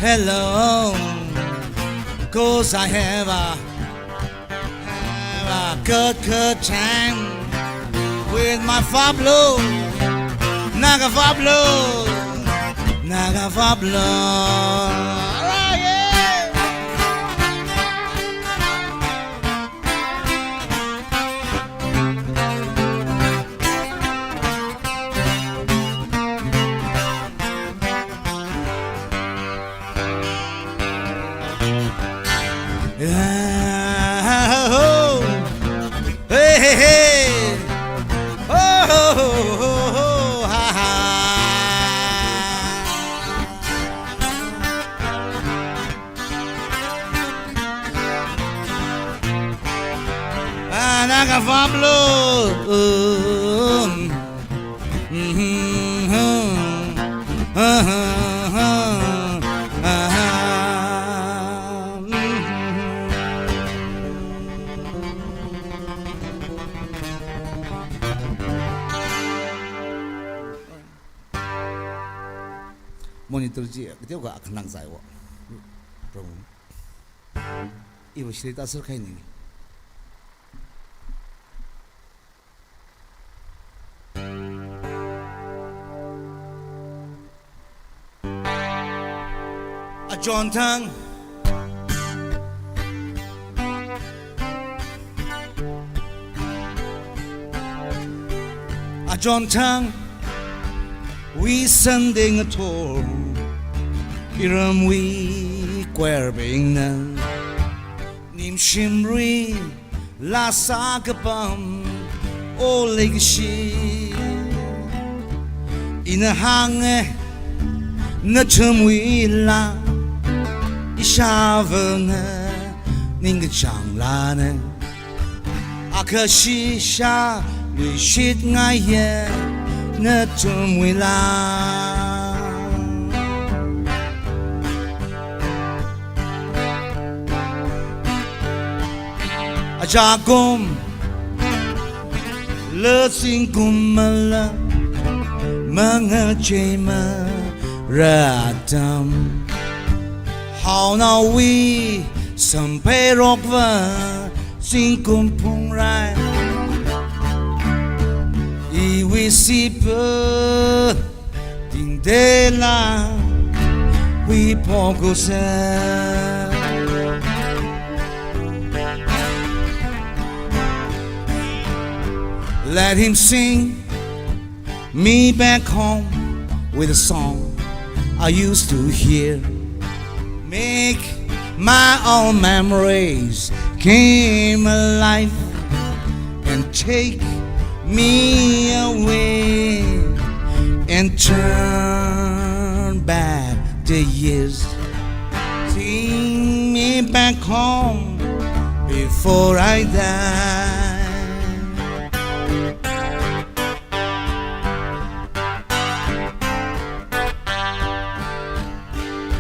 hello, 'cause I have a good time with my Fablo, Naga Fablo, Naga Fablo. Hey, hey, hey. Oh, ha, ha. Naga Fablo. Monitor ji, kita juga akan nang saya, bro. Ibu cerita serkai ni. A John Tang, a John Tang, we sending a tour. Iram we querbing na nim shimri la sakapam o legacy in a hang na chumwi la ishavana ninga changlana akashi sha we shit ngaye na chumwi la Ajagom le singkumala mga chema radam how now we sampai rokva singkum pungrai iwi sipa ding dela we pogosa Let him sing me back home with a song I used to hear. Make my own memories came alive and take me away and turn back the years. Sing me back home before I die.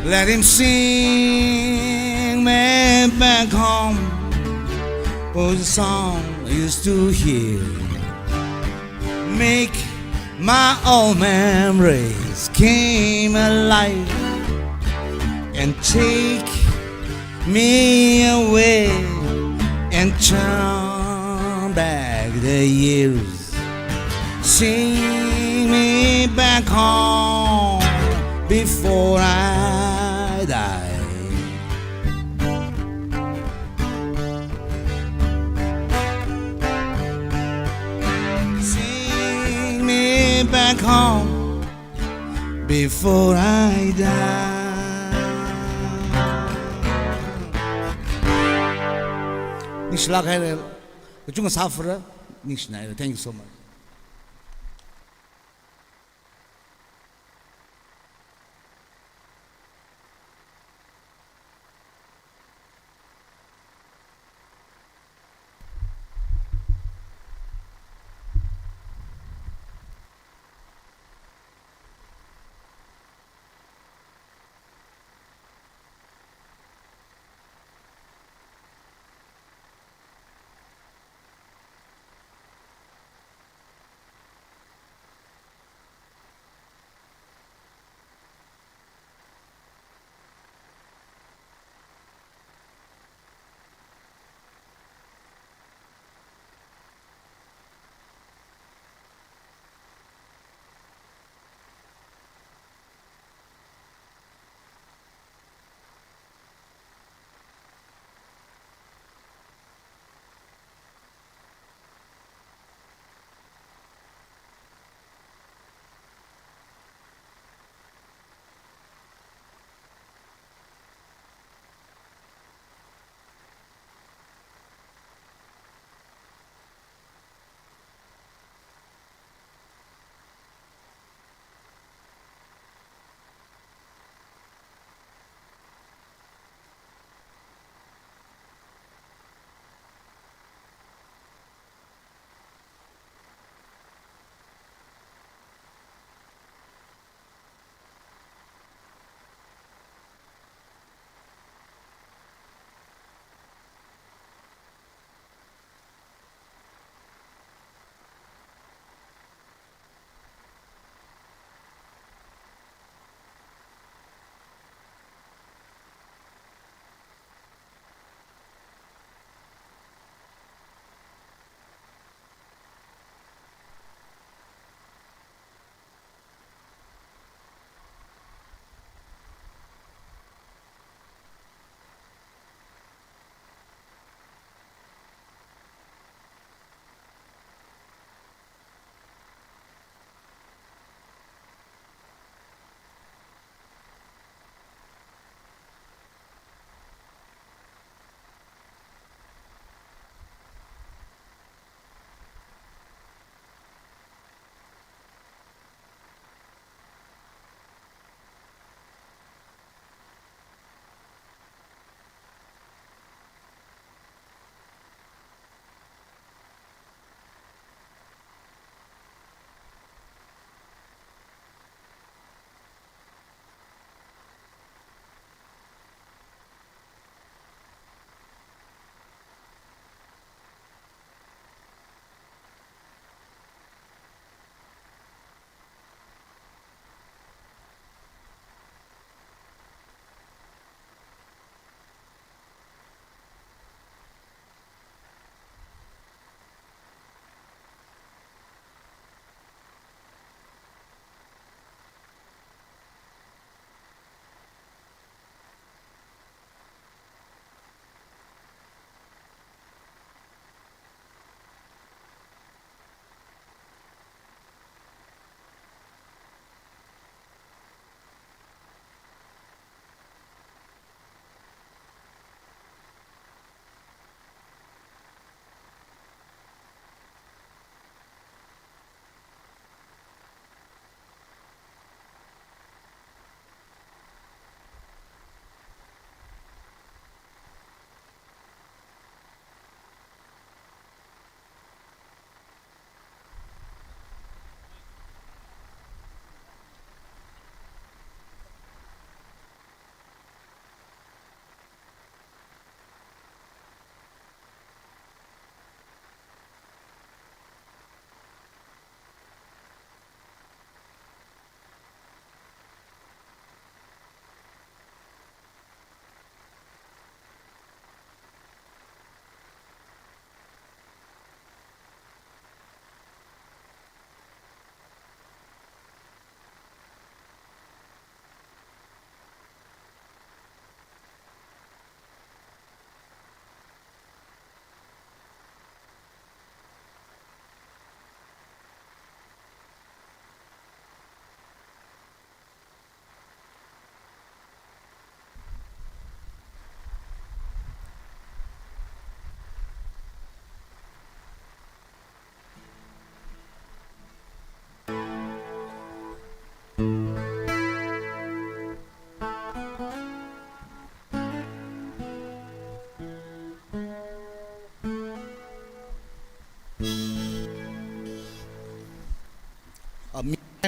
Let him sing me back home was a song I used to hear. Make my old memories came alive and take me away and turn back the years. Sing me back home before I die. Sing me back home before I die. Nishlag hai, kuchunga safra, nishnai. Thank you so much.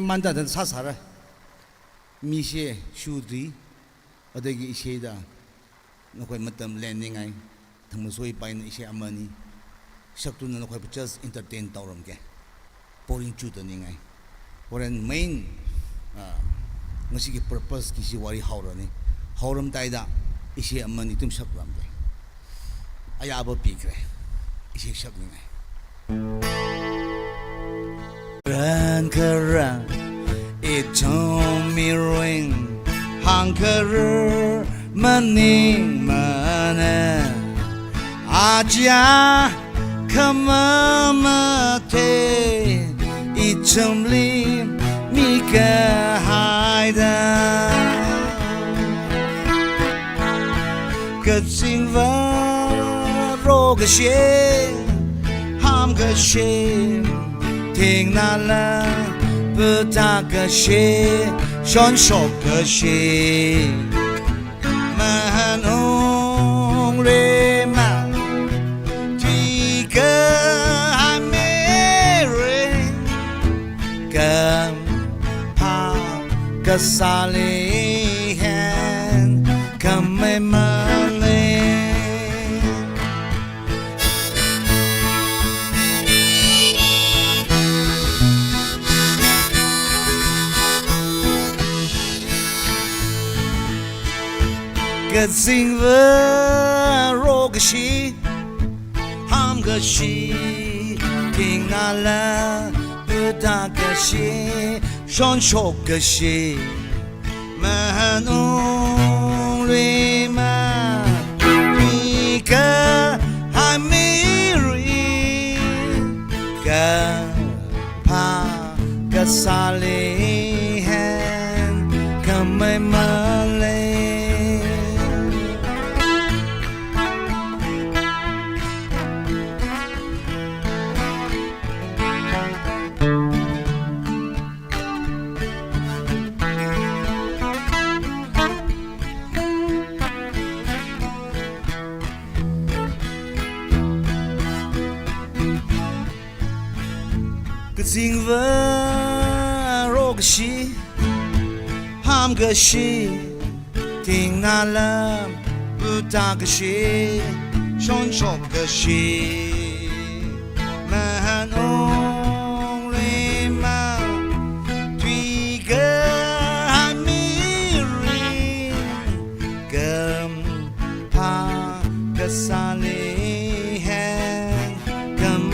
만다던 사사라 미시에 슈드리 어디기 이시다 너희 맞담 랜딩아이 당무소이 바인 이시 아마니 샥투는 너희 just entertain 따오름게 보링 주더닝아이 보렌 메인 ngasi purpose kisi wari haurani hauram taida isi amani tum shakramde aya abo pikre isi shakningai ran karan it told me ring hanker maning mana aja kamamate ichumli mika haida cất sinh vỡ rô cái xe ham cái xe thiên na la bơ ta cái xe son sọc cái xe mà hắn ông rê mà chỉ cơ hai mê rê cầm kesalehan kememale Kesing vero keshi ham keshi king nala buta keshi son shok keshi man only man mika hamiri ka pa kasalehan kamemale Sing vỡ rô cái shi ham cái shi tiếng na la bơ ta cái shi son sọc cái shi mà hắn ông lê mà tùy cơ hai mi ri cầm pa cái sa lê hen cầm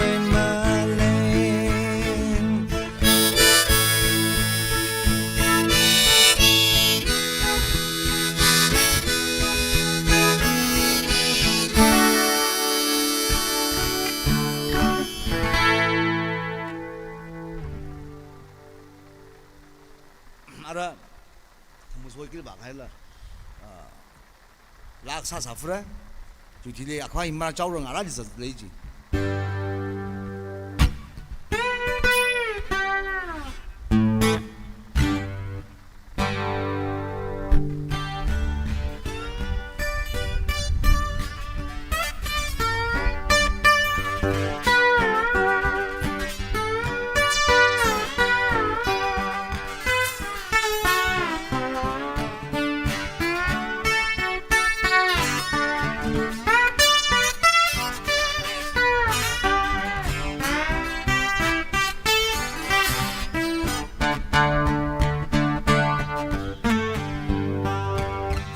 ara musoi kil bak hai la lak sa sa fra chu thi le akhwa imma chaw rang ara di sa le ji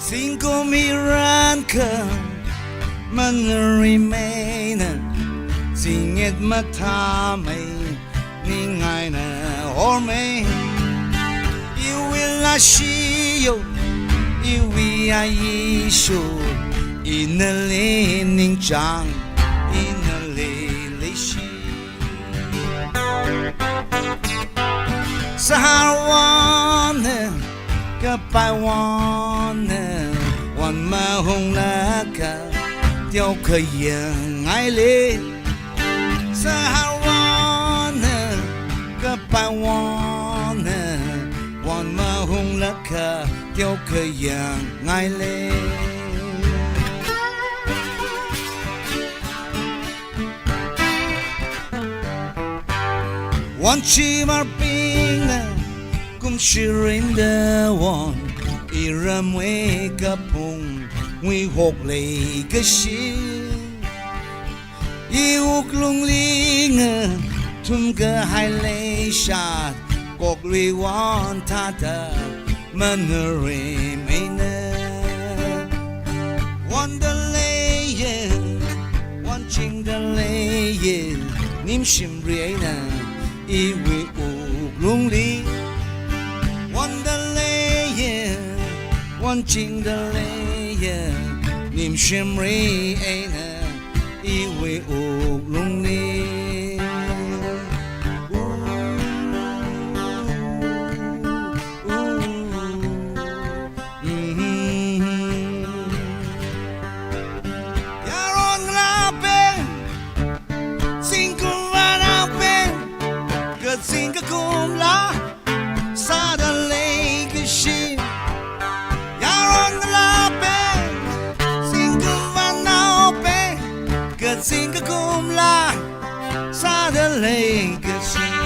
Cinco miracle man remain sing it matame ningai na or me you will not see you we are issue in a leaning chang in a lilishi Sahawan goodbye one mà hồng lá cả theo khởi ai lê Sahawan goodbye one mà hồng lá cả theo khởi ai lê one chim are being surrender one iram we kapung we hok lei ka shi i uk lung ling tum ka hai lei shat kok lui wan ta ta man re me na one the lay one ching the lay nim shim re na i we uk lung ling one the lay one ching the lay nim shim re na i we uk lung ling Sing a cum la sa the legacy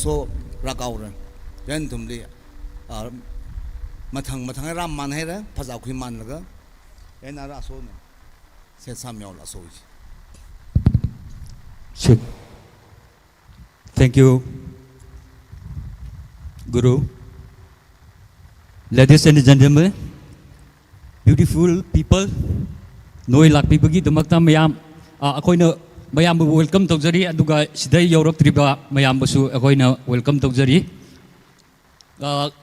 so rakauran yan tumli mathang ram man hai ra phasa khui man laga yan ara so ne se samyaw la so ji thank you guru ladies and gentlemen beautiful people noi lak pi bagi damakta mayam akoina mayam bu welcome tawjari aduga sidai yorok triba mayam busu akoina welcome tawjari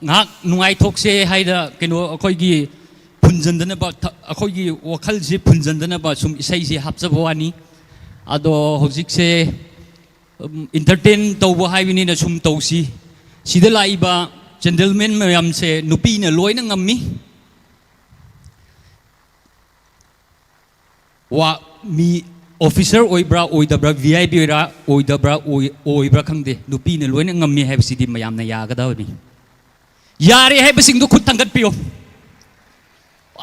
ngak nungai thokse haida keno akoigi punjandana ba akoigi wakhal ji punjandana ba sum isai ji hapjabawani ado hojik se entertain tawba haibini na sum tawsi sida laiba gentlemen mayam se nupi na loina ngammi wa mi officer oibra oidabra VIP ra oidabra oibra khangde nupi ne loina ngammi haibsidi mayamna yagadawni yare haibsing du khut thangat piyo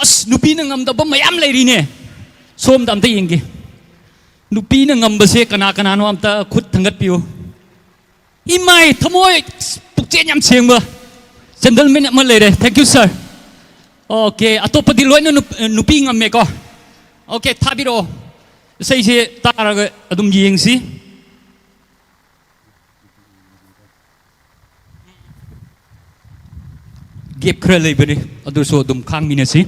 as nupi na ngamdaba mayam leiri ne som damta yenge nupi na ngambase kana kana no amta khut thangat piyo imai thamoi pukchen yam chengba gentleman ma leire thank you sir okay atopadi loina nupi ngamme ko okay thabiro sei se taraga adum yengsi gap khra leibani adu so adum khang minasi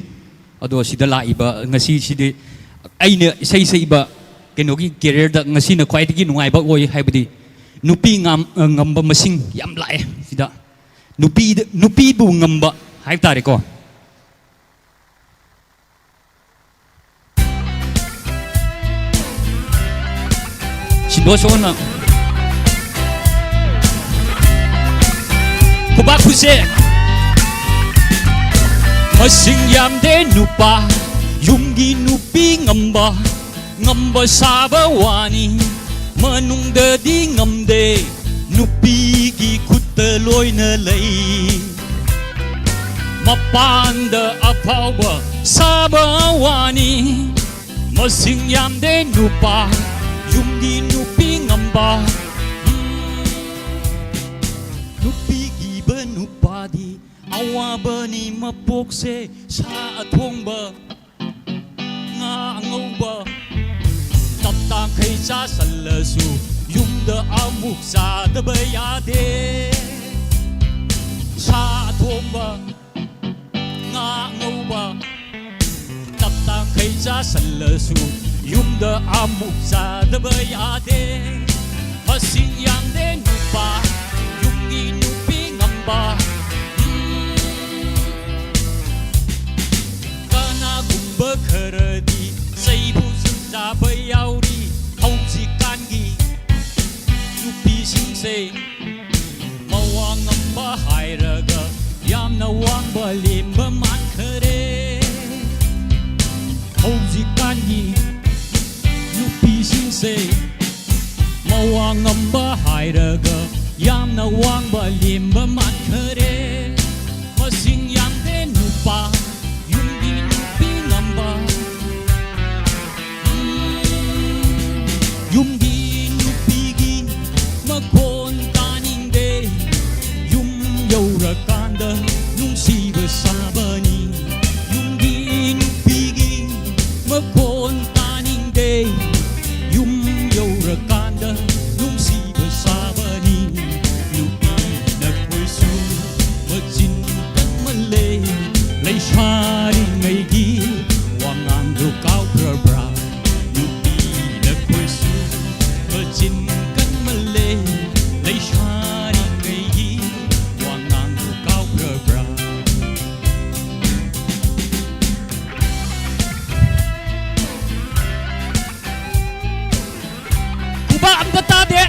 adu sida laiba ngasi sidi aina sei sei ba kenogi career da ngasi na khwai digi nungai ba oi haibadi nupi ngamba masing yam lae sida nupi bu ngamba haib tare ko Dosona Kubakuse Masing yam de nupa Yumgi nupi ngamba saba wani Manung de di ngamde nupi gi kutta loina lay Mapanda apawa saba wani Masing yam de nupa Yumgi nupi ngamba Nupi giba nupadi Awa bani mapokse Sa athongba Nga ngauba Taptang kay sa salasu Yumda amuk sa dabayade Sa athongba Nga ngauba Taptang kay sa salasu Yumda amuk sa dabayade Masing yang de nupa Yumgi nupi ngamba hꯧꯖꯤꯛꯀꯥꯟꯒꯤ ꯅꯨꯄꯤꯁꯤꯡꯁꯦ ꯃꯋꯥ ꯉꯝꯕ ꯍꯥꯏꯔꯒ ꯌꯥꯝꯅ ꯋꯥꯡꯕ ꯂꯦꯝꯕ ꯃꯥꯟꯈꯔꯦ ꯃꯁꯤꯡ ꯌꯥꯝꯗꯦ ꯅꯨꯄꯥ ꯌꯨꯝꯒꯤ ꯅꯨꯄꯤ ꯉꯝꯕ ꯌꯨꯝꯒꯤ ꯅꯨꯄꯤꯒꯤ ꯃꯈꯣꯟ ꯇꯥꯅꯤꯡꯗꯦ ꯌꯨꯝ ꯌꯧꯔꯀꯥꯟꯗ ꯅꯨꯡꯁꯤꯕ ꯁꯥꯕꯅꯤ ꯌꯨꯝꯒꯤ ꯅꯨꯄꯤꯒꯤ ꯃꯈꯣꯟ ꯇꯥꯅꯤꯡꯗꯦ ꯌꯨꯝ 여울까한다 눈시고 사바니 누비나 볼수 멋진 끝말래 레이샤리 메기 왕왕도 가우그러브라 누비나 볼수 멋진 끝말래 레이샤리 메기 왕왕도 가우그러브라 Ba amda ta de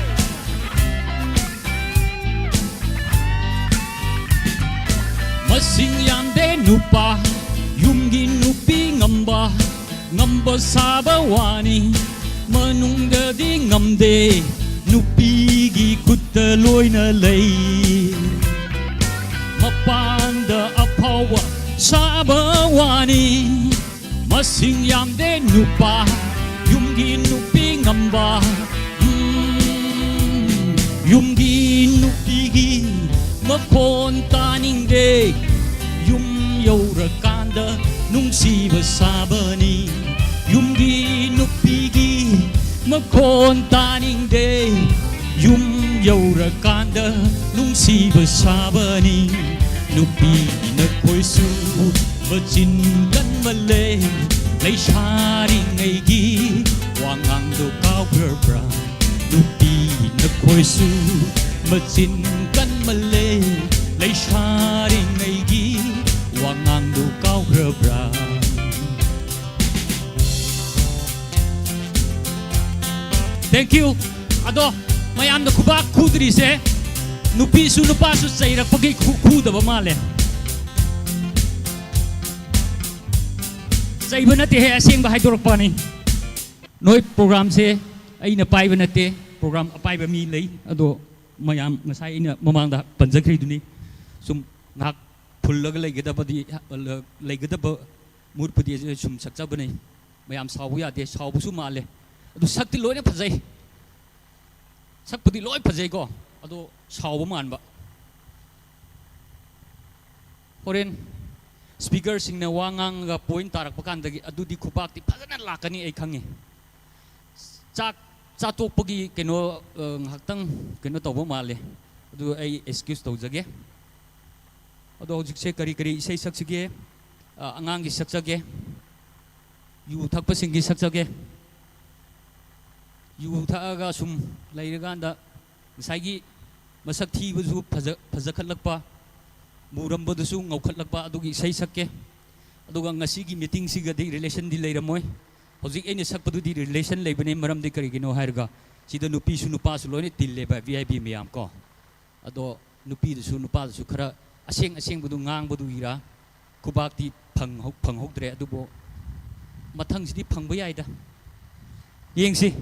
masing yamde nupa yumgi nupi ngamba saba wani manungda di ngamde nupi gi kutta loina lay mapanda apawa saba wani masing yamde nupa yumgi nupi ngamba Yumgi nupigi makon taninge Yum yaurakanda nungsiba sabani Yumgi nupigi makon taninge Yum yaurakanda nungsiba sabani Nupi na koisu machin kan male Lay shari ngaigi wangang do kau berbra Nupi na koisu machin kan male lay shari ngaigi wangang do kau berbra Thank you ado mayam na kubak kudri se nupi su nupa su sairak pagi kudaba male Saiba nate he asing ba haidorak pa ni Noi program se ay na paiba nate program apaiba mi lay ado mayam ngasai ina mamangda panjakri duni sum ngak phulaga laigadabadi laigadaba murpudi sum sakjaba nei mayam sawu ya de sawu su male ado sakti loina phajai sakpudi loi phajai ko ado sawu manba horen speaker singna wangang ga point tarak pakandagi adudi khupakti phajana lakani ai khange chak Pagi keno nghaktang keno tawba male adu ai excuse tawjage adu hojikse kari isai saksige angang gi saksage yu thakpa singi saksage yu thaga sum lairaganda ngisai masak thibuju phajakhatlakpa murambadusu ngaukhatlakpa adugi isai sakke aduga ngasi gi meeting siga di relation di leiramoi Hojik ini sakpadu di relation leibane maram de kari gino harga sida nupi su nupa su lone tille ba VIP miyam ko ado nupi su nupa su khara aseng budu ngang budu ira kubak ti phang hok dre adu bo mathang sidi phang ba yai da yengsi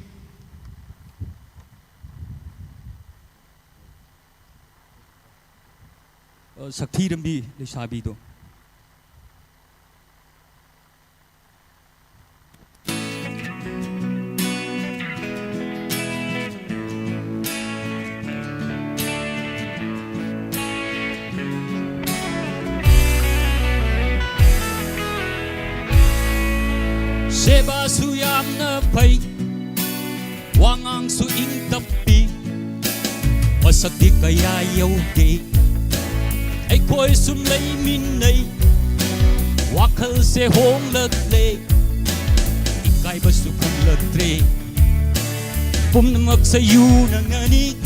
sakthi rambi lesabi do Seba su yam na pai wangang su ing tapi masak di kaya yauge ai koi sum lay min nay wakal se hong lat le ikai ba su kun lat tre pum namak sa yu nangani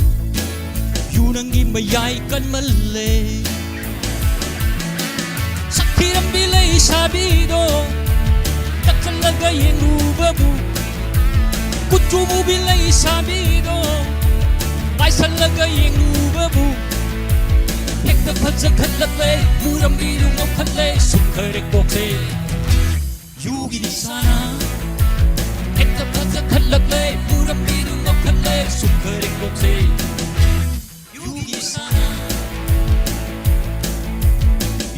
yu nangi mayai kan malle sakhiram bilay sabido Takalaga yenubabu Kutubu bilay sabido Kaisalaga yenubabu Hekta padzakhatlakle Muram bidung okhatle Sukharek bokse Yu Yugi di sana Ekta pata khalak le Puram biru ngok khale Sukhare kokse Yugi di sana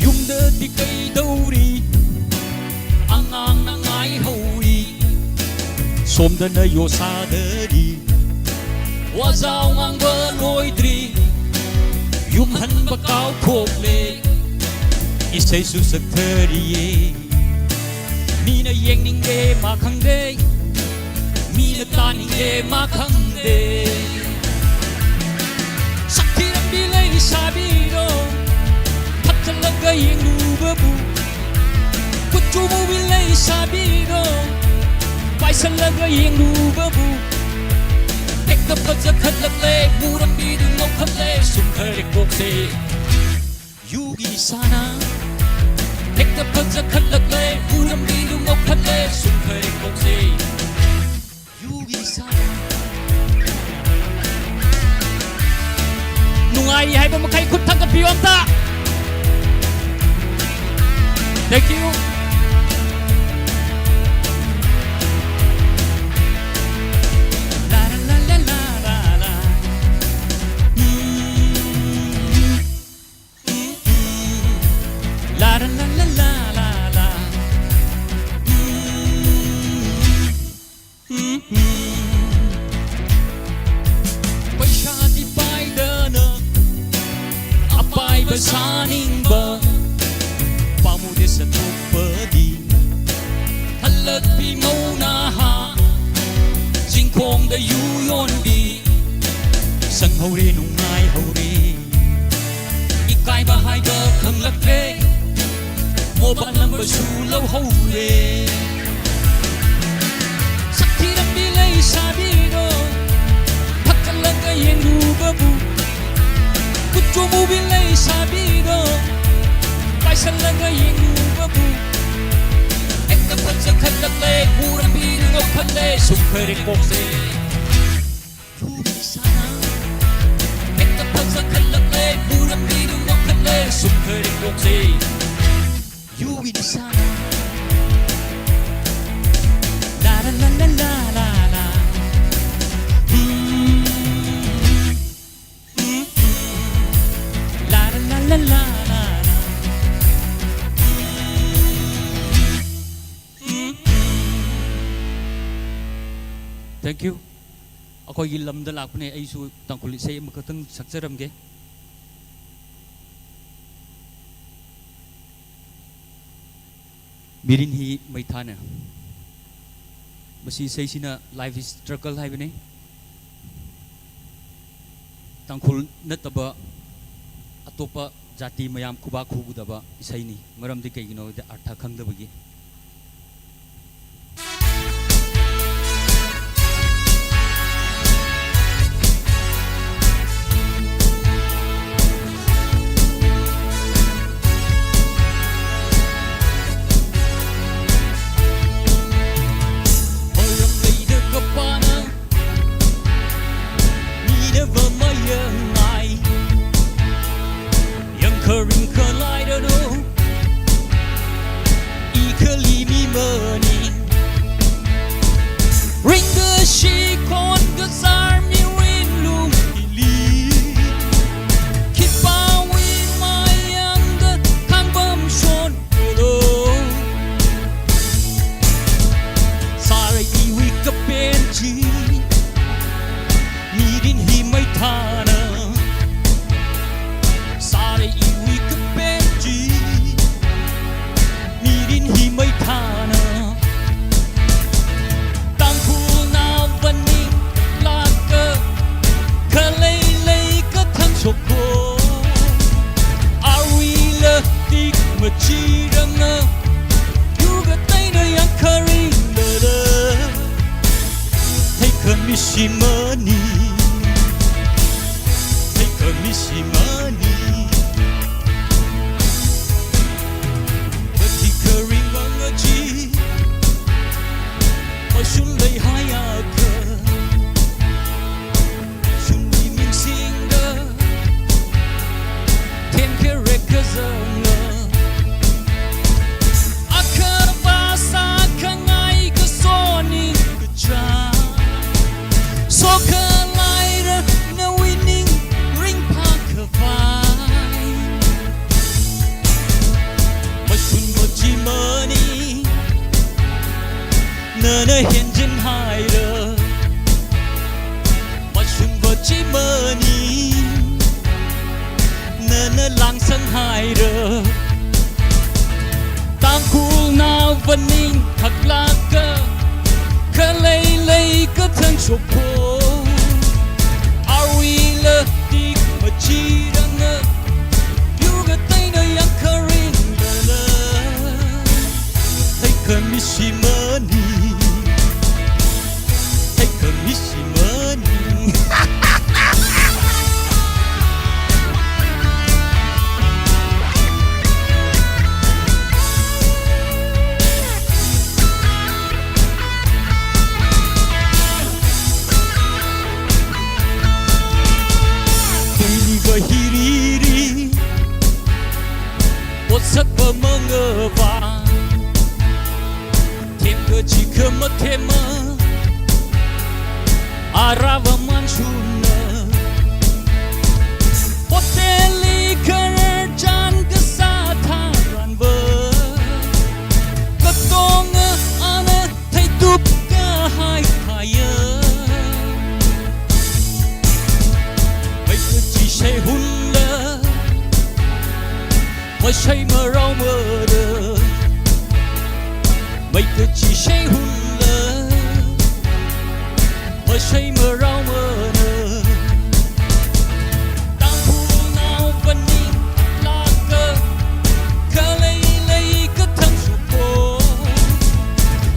Yumda di kay dauri Angang nangay hauri Somda na yosadari Wazaw ngang baloidri Yumhan bakaw kokle Isay susak thariye Mina yeng ning de ma khang de Mina ta ning de ma khang de Sakti ram bilay sabi do Patalaga yeng lubabu Kuchu mo bilay sabi do Paisalaga yeng lubabu Ekta pagsa khatlak le Muram bidu ngok khatle Sumkhare kokse Yugi sana Ekta pagsa khatlak le Muram bidu ngok khatle Sumkhare kokse Yugi sana Nungay haiba makai khut thang kapiyo amta Thank you Saning ba Pamude sa tupadi Halat pi mo na ha Singkong da yuyon di Sang haure nung ngay haure Ikay bahay ba kang lakre Mo ba lang ba sulaw haure Sakti ng bilay sabi do Pagkalagay ang lubabu Kucho mo bilay sabi do Paisalaga yeng lubabu Ekta pagsa khatlak le Muram bidu ngok khatle Sumkhare kokse Yugi sana Ekta pagsa khatlak le Muram bidu ngok khatle Sumkhare kokse Yugi sana La la la la la la la La la la la Thank you. Ako yilam da lak ne ai su tangkhul sei makatang sakcharam ge. Mirin hi mai thana. Basi sei sina life is struggle hai bane. Tangkhul nataba atopa jati mayam kuba khugudaba isai ni maramdi kaigino da artha khangdabagi nana henjin haira machung bachi mani nana langsang haira Tangkhul now vaning haklaka kalay lay ka thang chopo are we le dik machiranga yuga taina yang karing la take a mishi money take a mishi money hiriri Whatsapp mangava Tem ke jika matema Arava manchuna Hoteli kerjaan kesataran ber Ketong ana hidup kahai kaya Hãy hun lơ Hãy say mơ rau mơ đơ Mấy cứ chỉ say hun lơ Hãy say mơ rau mơ đơ Tangkhul nào vẫn nhìn là cơ Cơ lấy cơ thăng sụp bố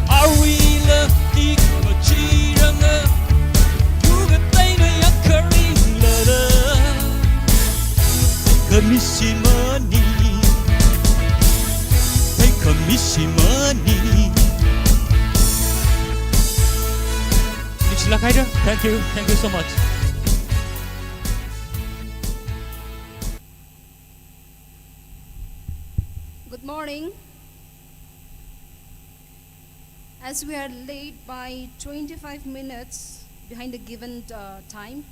Are we love đi mà chi ra ngơ Dù gật tay nơi ác khởi lơ đơ Take a missy money Take a missy money Thank you so much Good morning. As we are late by 25 minutes behind the given time,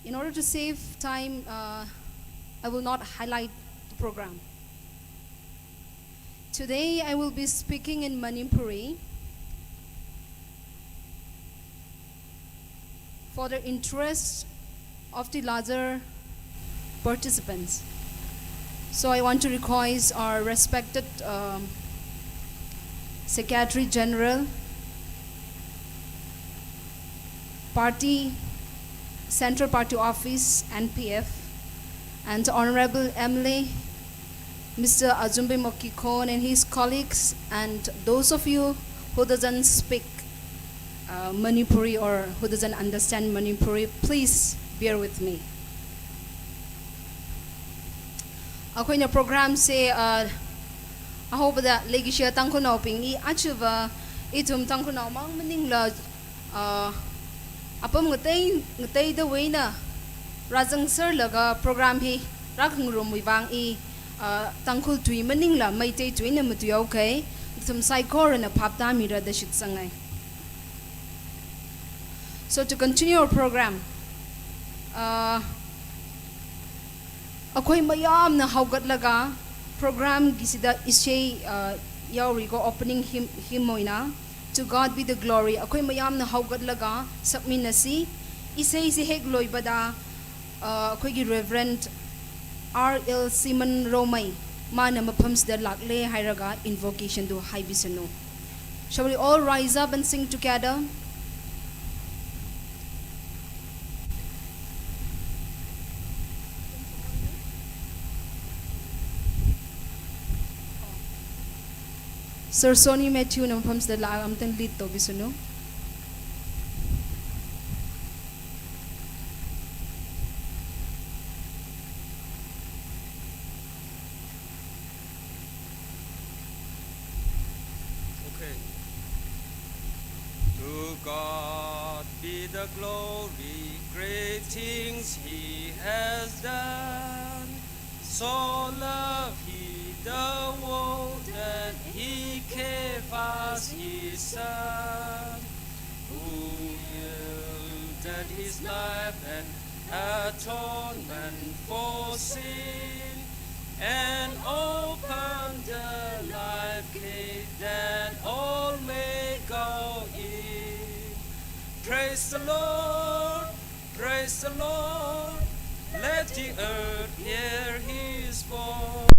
in order to save time, I will not highlight the program. Today I will be speaking in Manipuri for the interest of the larger participants. So I want to request our respected Secretary General, Party, Central Party Office, NPF, and Honorable MLA, Mr. Azumbe Mokikon and his colleagues, and those of you who doesn't speak Manipuri or who doesn't understand Manipuri, please bear with me. Ako na program se ahob da legisya Tangkhul na ping I achieve itum Tangkhul na mang maning la apam ngatay da way na rajang sir laga program hi rakang room wibang I Tangkhul tui maning la may tay tui na matuya okay itum psychor na papta mira da shit sangay. So to continue our program, ako'y mayam na hawgat laga program gisida isay yauri ko opening hymn mo ina. To God be the glory. Ako'y mayam na hawgat laga sakmin na si isay si hegloy bada ako'y gi Reverend R.L. Simon Romay man na mapams da lakle hayraga invocation do hay bisano. Shall we all rise up and sing together? Sir Sony Matthew na mapams da laam tang lito bisano. Okay. To God be the glory, great things He has done. So loved He the world that He gave us His Son, who yielded His life and atonement for sin, and opened the life gate that all may Praise the Lord, praise the Lord. Let the earth hear his voice.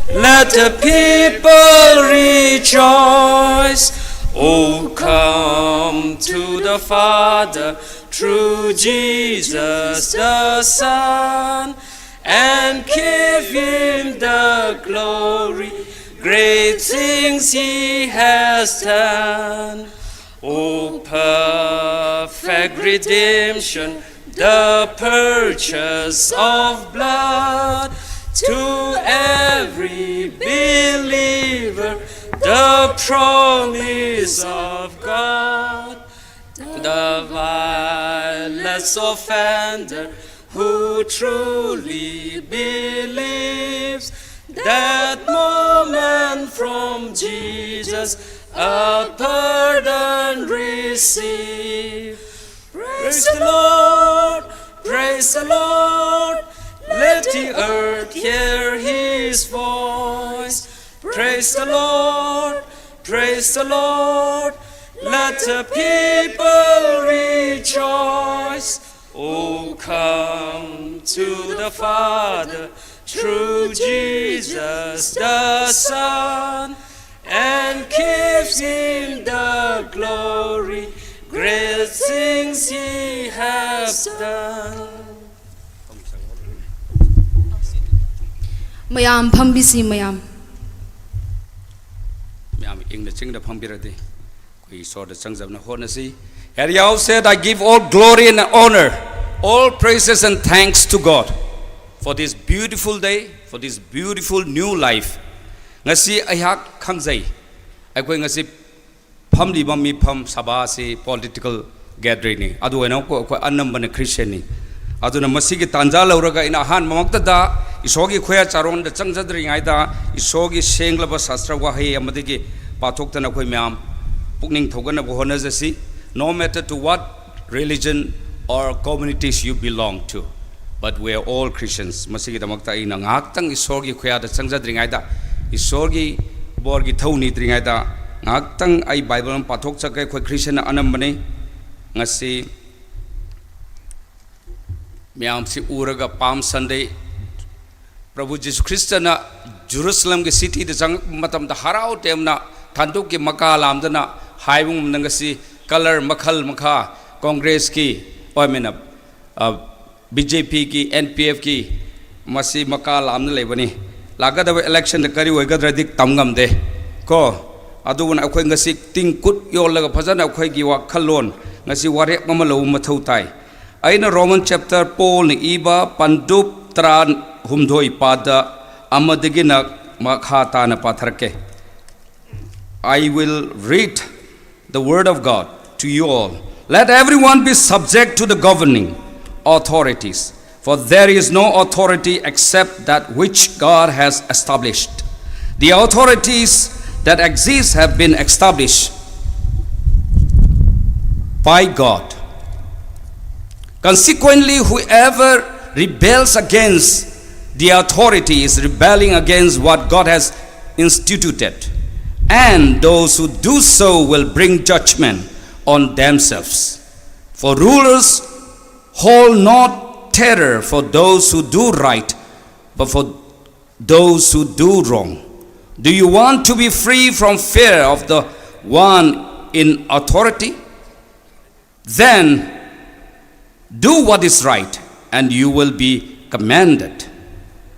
Let the people rejoice. Oh, come to the Father through Jesus the Son, and give him the glory. Great things he has done. Oh, perfect redemption, the purchase of blood. To every believer, the promise of God. The vilest offender who truly believes, that moment from Jesus a pardon receive. Praise the Lord, praise the Lord. Let the earth hear his voice. Praise the Lord, praise the Lord. Let the people rejoice. Oh, come to the Father through Jesus the Son, and gives him the glory. Great things he has done. Mayam phambisi mayam. Mayam ing the ching the phambiradi. We saw the songs of Nahonasi. Ariel said, I give all glory and honor, all praises and thanks to God for this beautiful day, for this beautiful new life. Ngasi ayak khangjai. Akoi ngasi phamli bami pham sabha se political gathering ni. Adu ena ko annam bane Christian ni. Adu na masigi tanja lauraga ina han mamakta da isogi khoya charon da changjadri ngai da isogi senglaba sastra wahi amadigi pathokta na khoi myam pukning thogana bo honajasi. No matter to what religion or communities you belong to, but we are all Christians. Masigi damakta ina ngaktang isogi khoya da changjadri ngai da isogi borgi thauni dri ngai da ngaktang ai Bible am pathok chakai khoi Christian anam bane ngasi myam si uraga Palm Sunday Prabhu Jesus Christ na Jerusalem ke city de jang matam da harau tem na thanduk ke maka lam na haibung nangasi color makhal makha Congress ki oimena BJP ki NPF ki masi maka lam na lebani laga da election da kari oiga dradik tamgam de ko adu na akhoi ngasi tingkut yo laga phajana akhoi gi wa khalon ngasi warek mama lo mathau tai aina Roman chapter Paul ni iba pandup tran humdhoi pada amadegina makhata na patharke. I will read the word of God to you all. Let everyone be subject to the governing authorities, for there is no authority except that which God has established. The authorities that exist have been established by God. Consequently, whoever rebels against the authority is rebelling against what God has instituted, and those who do so will bring judgment on themselves. For rulers hold not terror for those who do right, but for those who do wrong. Do you want to be free from fear of the one in authority? Then do what is right, and you will be commended.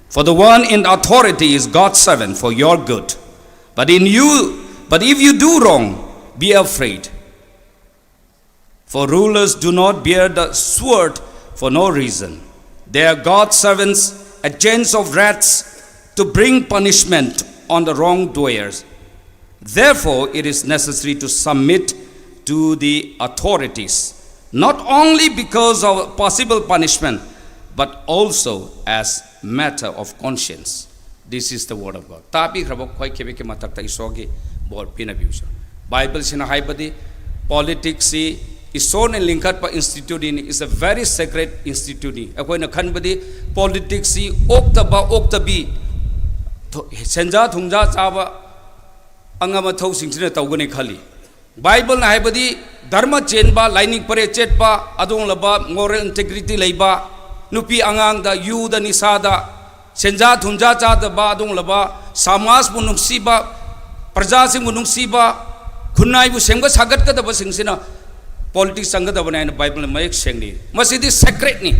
For the one in authority is God's servant for your good. But if you do wrong, be afraid. For rulers do not bear the sword for no reason. They are God's servants, agents of wrath, to bring punishment on the wrongdoers. Therefore, it is necessary to submit to the authorities, not only because of possible punishment, but also as matter of conscience. This is the word of God. Tapi khrabok khoi khebe ke matak ta isogi bor pina biusa. Bible sina haibadi politics si ison and linkat pa institute in is a very sacred institute. Akoi na khanbadi politics si okta bi senja thungja chaba angama thau singsina tawgani khali Bible na haibadi dharma chenba lining pare chetba adong laba moral integrity leiba nupi angang da yu da nisa da senja thunja cha da ba adong laba samas bu nungsiba praja sing bu nungsiba khunai bu sengba sagat ka da ba singsina politics sangga da bana Bible ma ek sengni masidi sacred ni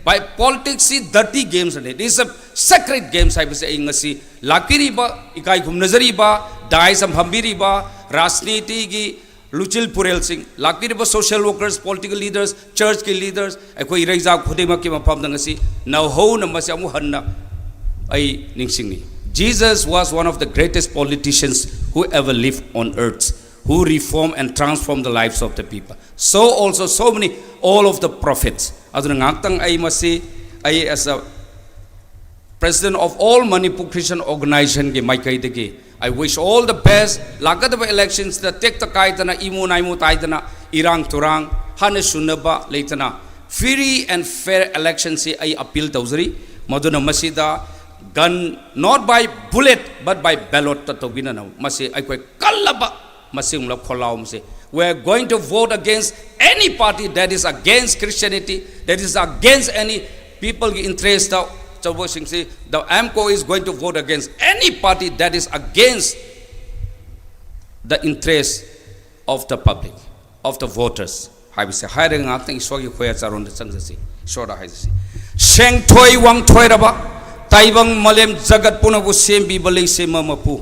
by politics is dirty games and it is a sacred games I say ngasi lakiri ba ikai ghum nazari ba dai sam hambiri ba rajniti gi luchil purel sing lakiri ba social workers political leaders church ke leaders akoi reja khode ma ki mapam da ngasi now ho na masi amu hanna ai ningsing ni Jesus was one of the greatest politicians who ever lived on earth who reformed and transformed the lives of the people so also so many all of the prophets aduna ngakhtang ai masi ai as a president of all Manipur Christian organization ge mai kai de ge I wish all the best lagadaba elections the tek ta kai tana imu naimu tai tana irang turang hana sunaba leitana free and fair elections se ai appeal tawzari maduna masida gun not by bullet but by ballot ta tobina na masi ai koi kallaba masing la kholaum se we are going to vote against any party that is against Christianity that is against any people interest the AMCO is going to vote against any party that is against the interest of the public of the voters I will say hiring acting so you khoya charon de changsi shoda haisi seng thoi wang thoi raba taibang malem jagat puna bu sembi balei sema mapu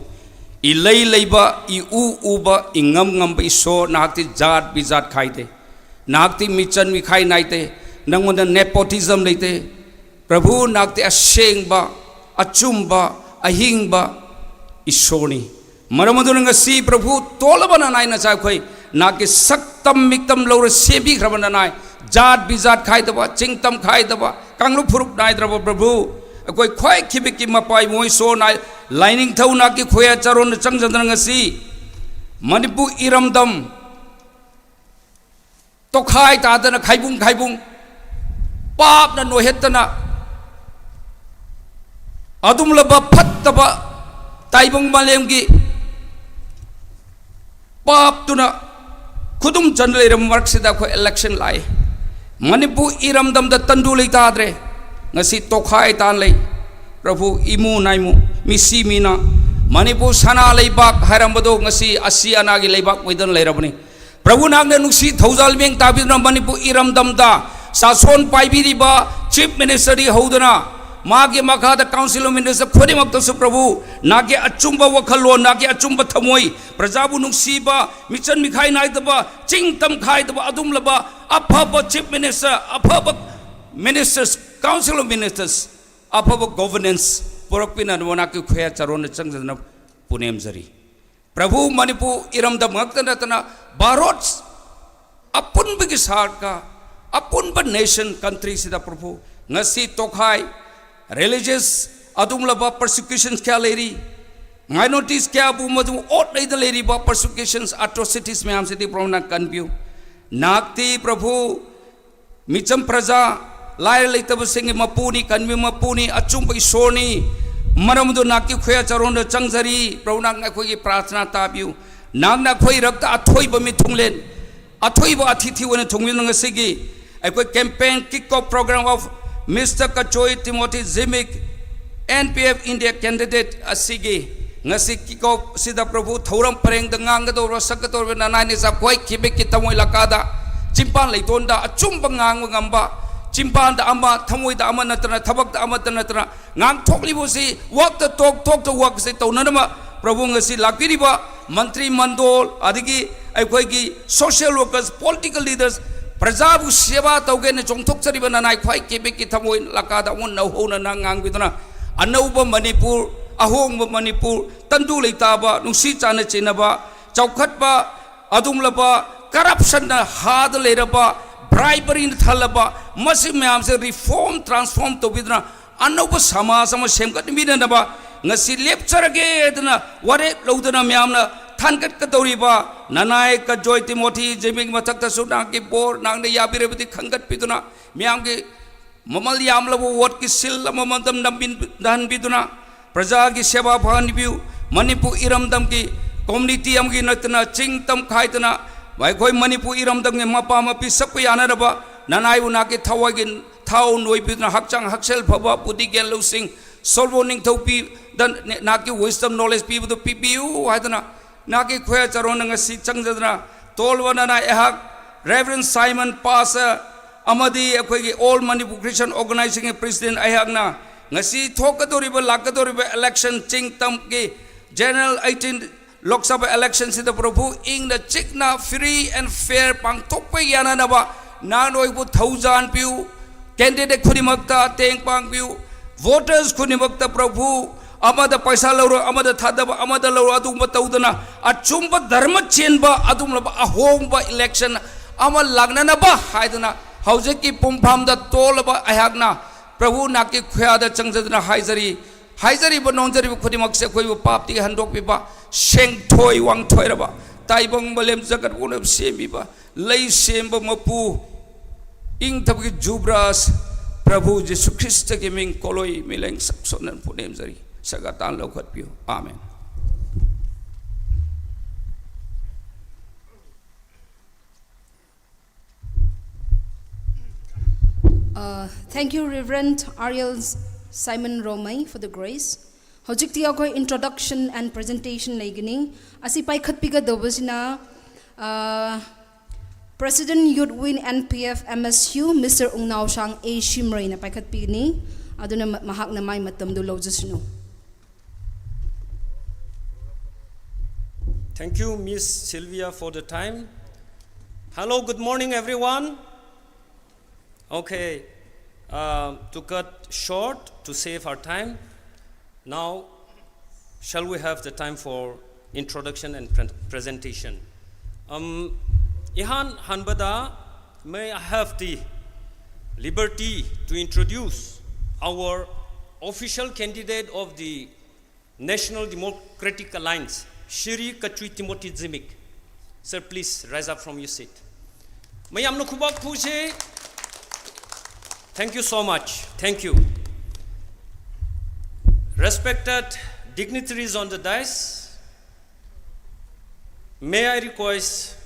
ilai leiba I uba ingam ngam ba iso nakti jat bizat khaide nakti michan mi khai naite nangonda nepotism leite Prabhu nakti ashengba achumba ahingba isoni maramaduna ngasi Prabhu tolabana nai na cha khoi naki saktam miktam lore sebi khrabana nai jat bizat khai daba chingtam khai daba kanglu phurup nai draba Prabhu akoi khoi khibiki mapai moi so nai lining thau naki khoya charon changjandra ngasi Manipur iramdam to khai ta dana khaibung pap na no hetana adum laba phattaba taibong malemgi pap tuna khudum chanle ram work sida ko election lai Manipur iramdam da tandu lei ta dre ngasi tokhai tan lei Prabhu imu naimu misi mina Manipur sana leibak harambado ngasi asiana gi leibak wedan leirabani Prabhu nagne nuksi thaujal meng tabidna Manipur iramdam da sason paibiriba chief minister di hodana magi makhada council of ministers khodi mak su Prabhu nage achumba wakhalo nage achumba thamoi prajabu nungsiba michan mikhai nai daba chingtam khai daba adum laba aphaba chief minister aphaba ministers council of ministers aphaba governance porakpina wanaki khoya charon changjana punem jari Prabhu Manipur iramda maktana barot apun bigi sarka apun ba nation country sida Prabhu ngasi tokhai religious adum laba persecutions kya leri minorities kya bu madu ot nei da leri ba persecutions atrocities me am sidi prona conview nakti Prabhu micham praja lai leitab sing mapuni conview mapuni achum bai soni maramdu nakki khoya charon changjari prona khoi gi prarthana tabiu nangna khoi rakta athoi ba mi thunglen athoi ba athithi wona thungmin ngasigi akoi campaign kick off program of Mr. Kachui Timothy Zimik NPF India candidate asigi ngasi kiko sida Prabhu thauram pareng da ngang do sakador na nai ni sa koi khibek ki tamoi lakada chimpan leiton da achum bangang ngamba chimpan da ama thamoi da ama natna thabak da ama natna ngang thokli bo si work the talk to work se to nanama Prabhu ngasi lakiri ba mantri mandol adigi ai koi ki social workers political leaders prajabu seva tauge ne chongthok chari bana nai khwai kebe ki thamoi lakada on no ho na ngang biduna anauba Manipur ahongba Manipur tandu leitaba nungsi chana chinaba chaukhatba adum laba corruption na had leraba bribery na thalaba masi myam se reform transform to biduna anauba sama semkat bidana ba ngasi lecture ge dana ware lodana myam na thankat ka toriba nanai ka joy Timothy Zimik mathak ta suna ki bor nang ne yabire bidi khangat piduna myam ge mamal yam labo wot ki sil mamandam nambin dan biduna praja ki seva bhan biu Manipur iramdam ki community amgi natna ching tam khaitana vai khoi manipu iram dang ne mapa mapi sakpa yana raba nanai una ke thawagin thau noi pitna hakchang haksel phaba pudi gel losing solvoning thopi dan na ki wisdom knowledge people to ppu haitana na ki khoya charon nga si changjadna tolwana na ehak Reverend Simon Pastor amadi akhoi gi all Manipur Christian organizing president ehak na ngasi thokadoriba lakadoriba election chingtam ki general 18 Lok Sabha election sida Prabhu ing the chikna free and fair pang thokpa yana na ba nanoi bu 1000 piu candidate khunimakta teng pang piu voters khunimakta Prabhu amada paisa loro amada thadaba amada loro adum taudana achumba dharma chenba adum laba ahomba election amal lagna na ba haidana hauze ki pumpham da tolaba ayagna Prabhu na ki khya da changjadna haizari ba nonjari ba khodimak se khoi ba pap ti handok bi ba seng thoi wang thoi ra ba taibang balem jagat unam semi ba lei sem ba mapu ing thab ki jubras Prabhu Jesu Christ ki ming koloi mileng saksonan punem jari sagatan lokhat piu amen. Thank you, Reverend Ariel Simon Romai, for the grace. Hojikti akoi introduction and presentation laigini. Asi pai khatpiga dobasina President Youth NPF MSU Mr. Ungnau Shang A Shimray na pai khatpigni. Aduna mahak na mai matam do lojasno. Thank you, Miss Sylvia, for the time. Hello, good morning, everyone. Okay, to cut short, to save our time, now shall we have the time for introduction and presentation. Ihan Hanbada, may I have the liberty to introduce our official candidate of the National Democratic Alliance, Shri Kachui Timothy Zimik. Sir, please rise up from your seat. Mayam no kubak puje. Thank you so much. Thank you. Respected dignitaries on the dais, may I request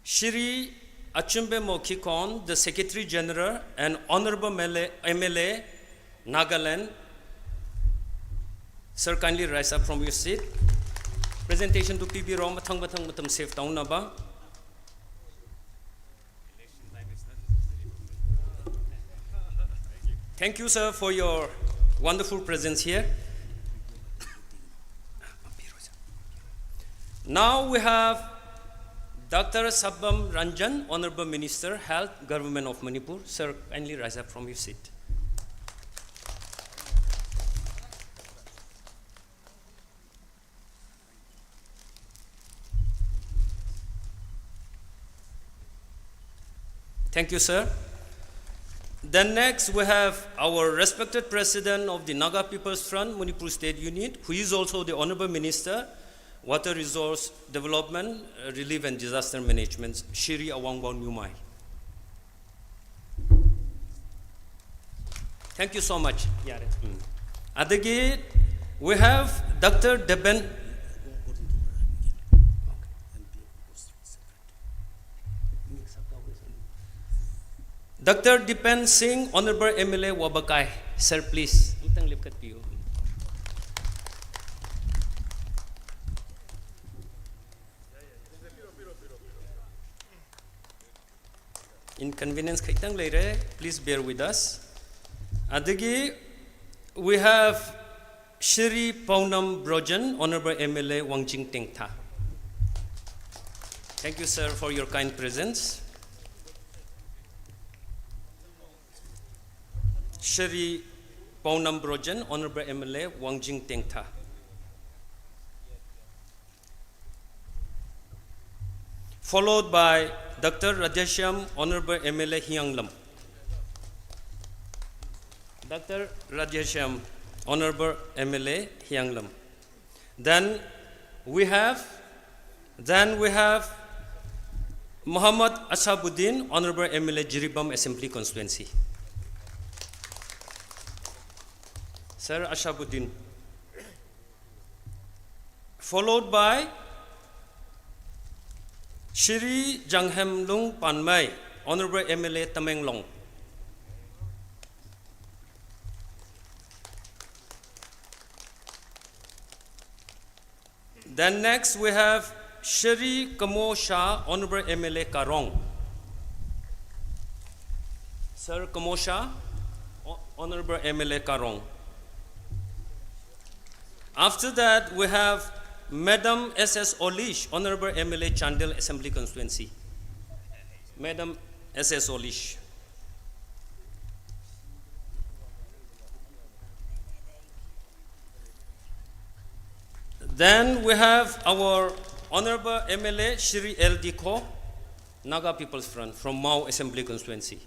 Shri Achumbe Mokikon, the Secretary General and Honorable MLA, Nagaland. Sir, kindly rise up from your seat. Presentation to PB Rom, Mathang Matam Safe Town Naba. Thank you, sir, for your wonderful presence here. Now we have Dr. Sabam Ranjan, Honorable Minister, Health, Government of Manipur. Sir, kindly rise up from your seat. Thank you, sir. Then next we have our respected President of the Naga People's Front, Manipur State Unit, who is also the Honorable Minister, Water Resource Development, Relief and Disaster Management, Shri Awangbaw Nyumai. Thank you so much. Adagi, we have Dr. Deben. Dr. Dipen Singh, Honorable MLA Wabakai. Sir, please. Inconvenience kaitang later, please bear with us. Adagi, we have Shri Paunam Brojan, Honorable MLA Wangjing Tengtha. Thank you, sir, for your kind presence. Shri Paunam Brojan, Honorable MLA Wangjing Tengtha. Followed by Dr. Rajesham, Honorable MLA Hyanglam. Dr. Rajesham, Honorable MLA Hyanglam. Then we have Muhammad Ashabuddin, Honorable MLA Jiribam Assembly Constituency. Sir Ashabuddin. followed by Shri Janghem Lung Panmai, Honorable MLA Tamenglong. Then next we have Shri Kamo Shah, Honorable MLA Karong. Sir Kamo Shah, Honorable MLA Karong. After that, we have Madam S.S. Olish, Honorable MLA Chandel Assembly Constituency. Madam S.S. Olish. Then we have our Honorable MLA Shri L. Diko, Naga People's Front from Mau Assembly Constituency.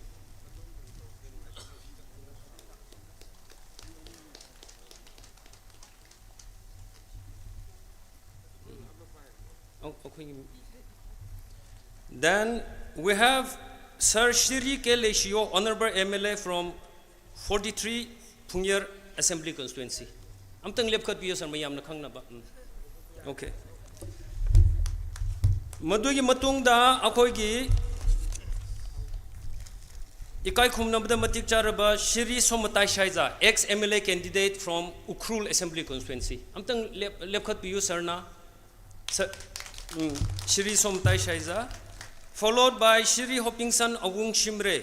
Then we have Sir Shri K. Leshio, Honorable MLA from 43 Pungyar Assembly Constituency. I'm tang lepkat biyo sir mayam na khang na ba. Okay. Madugi matung da akhoi gi ikai khumna bada matik charaba Shri Somatai Shaiza, ex-MLA candidate from Ukhrul Assembly Constituency. I'm tang lepkat biyo sir na. Shri Somatai Shaiza, followed by Shri Hopingsan Awung Shimre,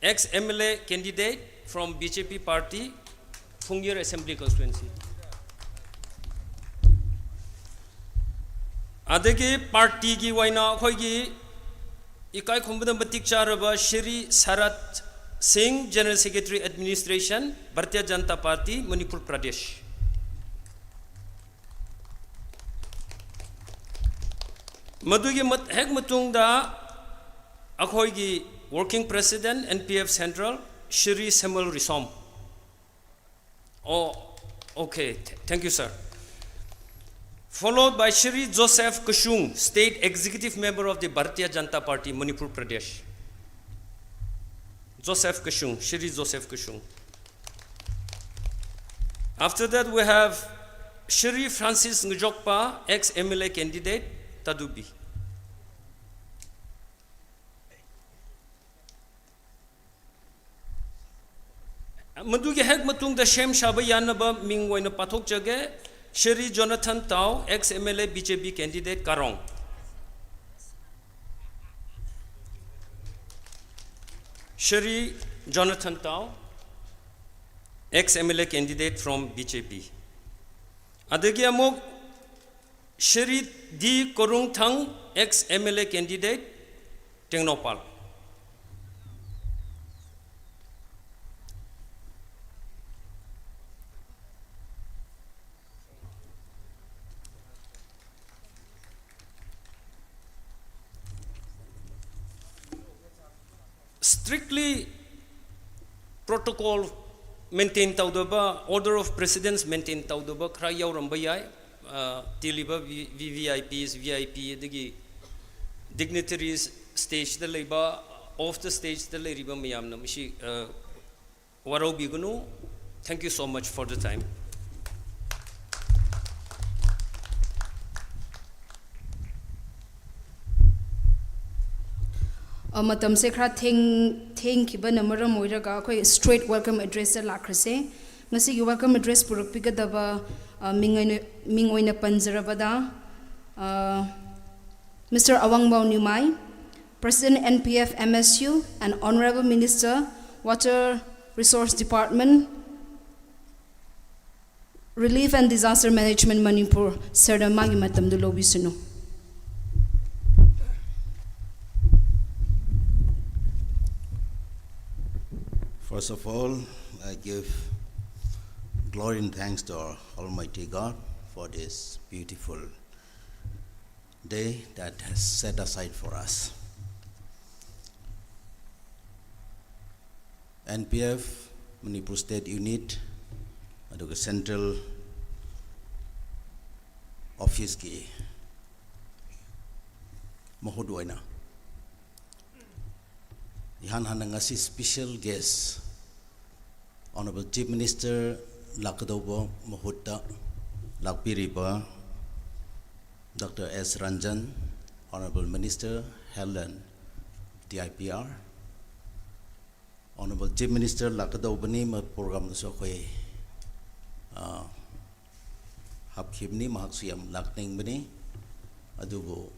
ex-MLA candidate from BJP party, Pungyar Assembly Constituency. Adagi party gi waina khoi gi ikai khumbada batik charaba Shri Sarat Singh, General Secretary Administration, Bharatiya Janata Party, Manipur Pradesh. Madugi hek matung da akhoi gi working president NPF Central, Shri Samuel Risom. Oh, okay. Thank you, sir. Followed by Shri Joseph Kashung, State Executive Member of the Bharatiya Janata Party, Manipur Pradesh. Joseph Kashung, Shri Joseph Kashung. After that, we have Shri Francis Ngujokpa, ex-MLA candidate, Tadubi. Madugi hek matung da Shem Shaba Yanaba Ming Waina Pathok Jage, Shri Jonathan Tao, ex-MLA BJP candidate Karong. Shri Jonathan Tao, ex-MLA candidate from BJP. Adagi amok Shri D. Korung Thang, ex-MLA candidate, Tengnopal. Strictly protocol maintain taudaba, order of precedence maintain taudaba, kra yauram bayai, tiliba VVIPs, VIP, digi dignitaries stage the leba, off the stage the leriba miyam na mishi warau bigunu. Thank you so much for the time. Matam se khra theng khiba namara moiraga khoi straight welcome address la lakrase ngasi gi welcome address puruk pigadaba mingoina panjarabada Mr. Awangbaw Numai, President NPF MSU and Honorable Minister Water Resource Department Relief and Disaster Management Manipur Sarda magi matam du lobi suno. First of all, I give glory and thanks to our Almighty God for this beautiful day that has set aside for us. NPF, Manipur State Unit, aduga Central Office ki Mahodwaina. Ihan hanangasi special guest, Honorable Chief Minister Lakadobo Mahutta Lakpiriba Dr. S. Ranjan, Honorable Minister Helen, DIPR, Honorable Chief Minister Lakadobani ma program so kwe hapkhibni mahaksiyam lakning bani adugo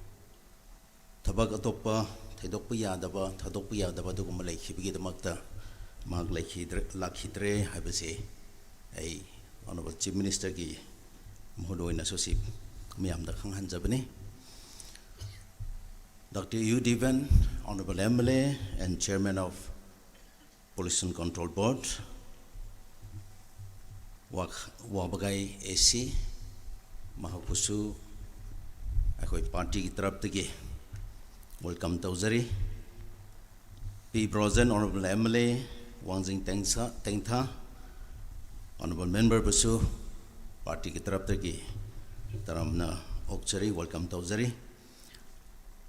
tabak atopa thedokpa yadaba thadokpa yadaba duguma laikhibigi damakta mahak lakhidre habase ai Honorable Chief Minister ki muhudoina sosip miyam da khanghan jabani Dr. U. Divan, Honorable MLA and Chairman of Pollution Control Board, Wabagai AC, Mahapusu, Akoi Party Traptiki, welcome Tauzari, P. Brozen, Honorable MLA, Wangzing Tengtha, Honorable Member Pusu, Party Traptiki, Taramna Okchari, welcome Tauzari.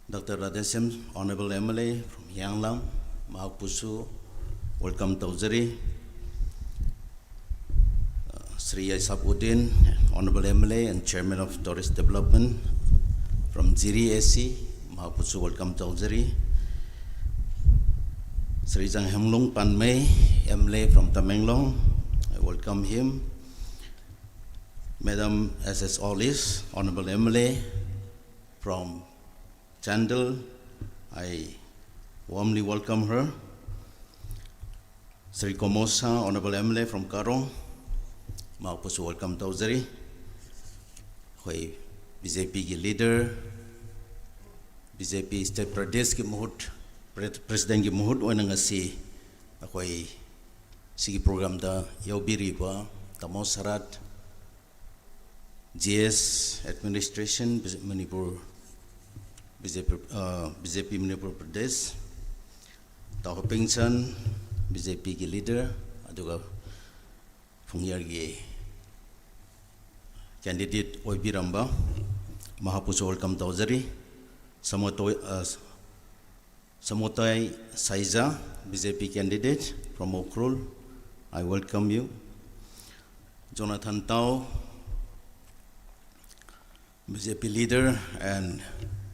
Dr. Radhesem, Honorable MLA from Yanglam, Mahapusu, welcome Tauzari. Sri Isabuddin, Honorable MLA and Chairman of Tourist Development from Ziri AC, Mahapusu, welcome Tauzari. Sri Zhang Hemlung Panmei, MLA from Tamenglong, I welcome him. Madam SS Olis, Honorable MLA from Chandel, I warmly welcome her. Sri Komosa, Honorable MLA from Karong, Mahapusu, welcome Tauzari. Hoi BJP ki leader, BJP State Pradesh ki muhut, President ki muhut oina ngasi, hoi sigi program da yaubiri ba, tamo sarat, GS Administration, Manipur, BJP Manipur Pradesh, Taho Pingchan, BJP ki leader, aduga Fungyar ki candidate Oibiramba, Mahapusu, welcome Tauzari, Samotai Saiza, BJP candidate from Okrul, I welcome you. Jonathan Tao, BJP leader and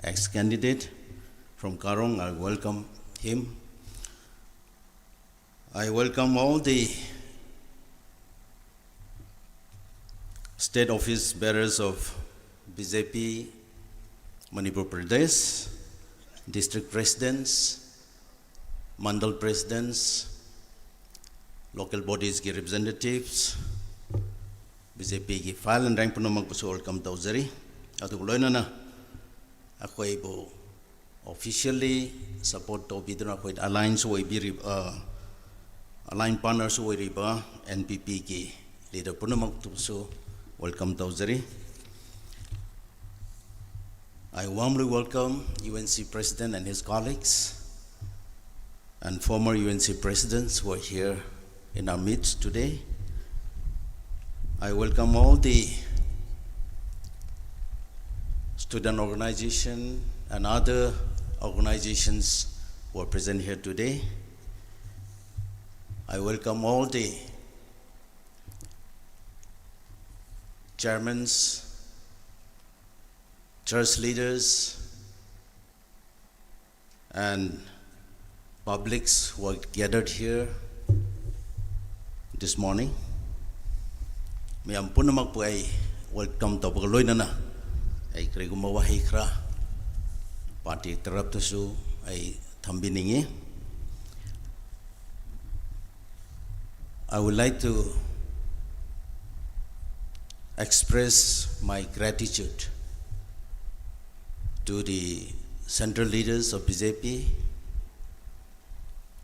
ex-candidate from Karong, I welcome him. I welcome all the state office bearers of BJP Manipur Pradesh, district presidents, mandal presidents, local bodies ki representatives, BJP ki file and rank punamang puso welcome Tauzari. Atu loina na ako'y bo officially support to bidra ako'y alliance o align partners o riba NPP ki leader po naman so welcome Tauzari. I warmly welcome UNC President and his colleagues and former UNC presidents who are here in our midst today. I welcome all the student organization and other organizations who are present here today. I welcome all the chairmen, church leaders, and publics who are gathered here this morning. Mayam po naman po ay welcome to pagkaloy na na. Ay kaya gumawahi kra party terap to su ay tambiningi. I would like to express my gratitude to the central leaders of BJP,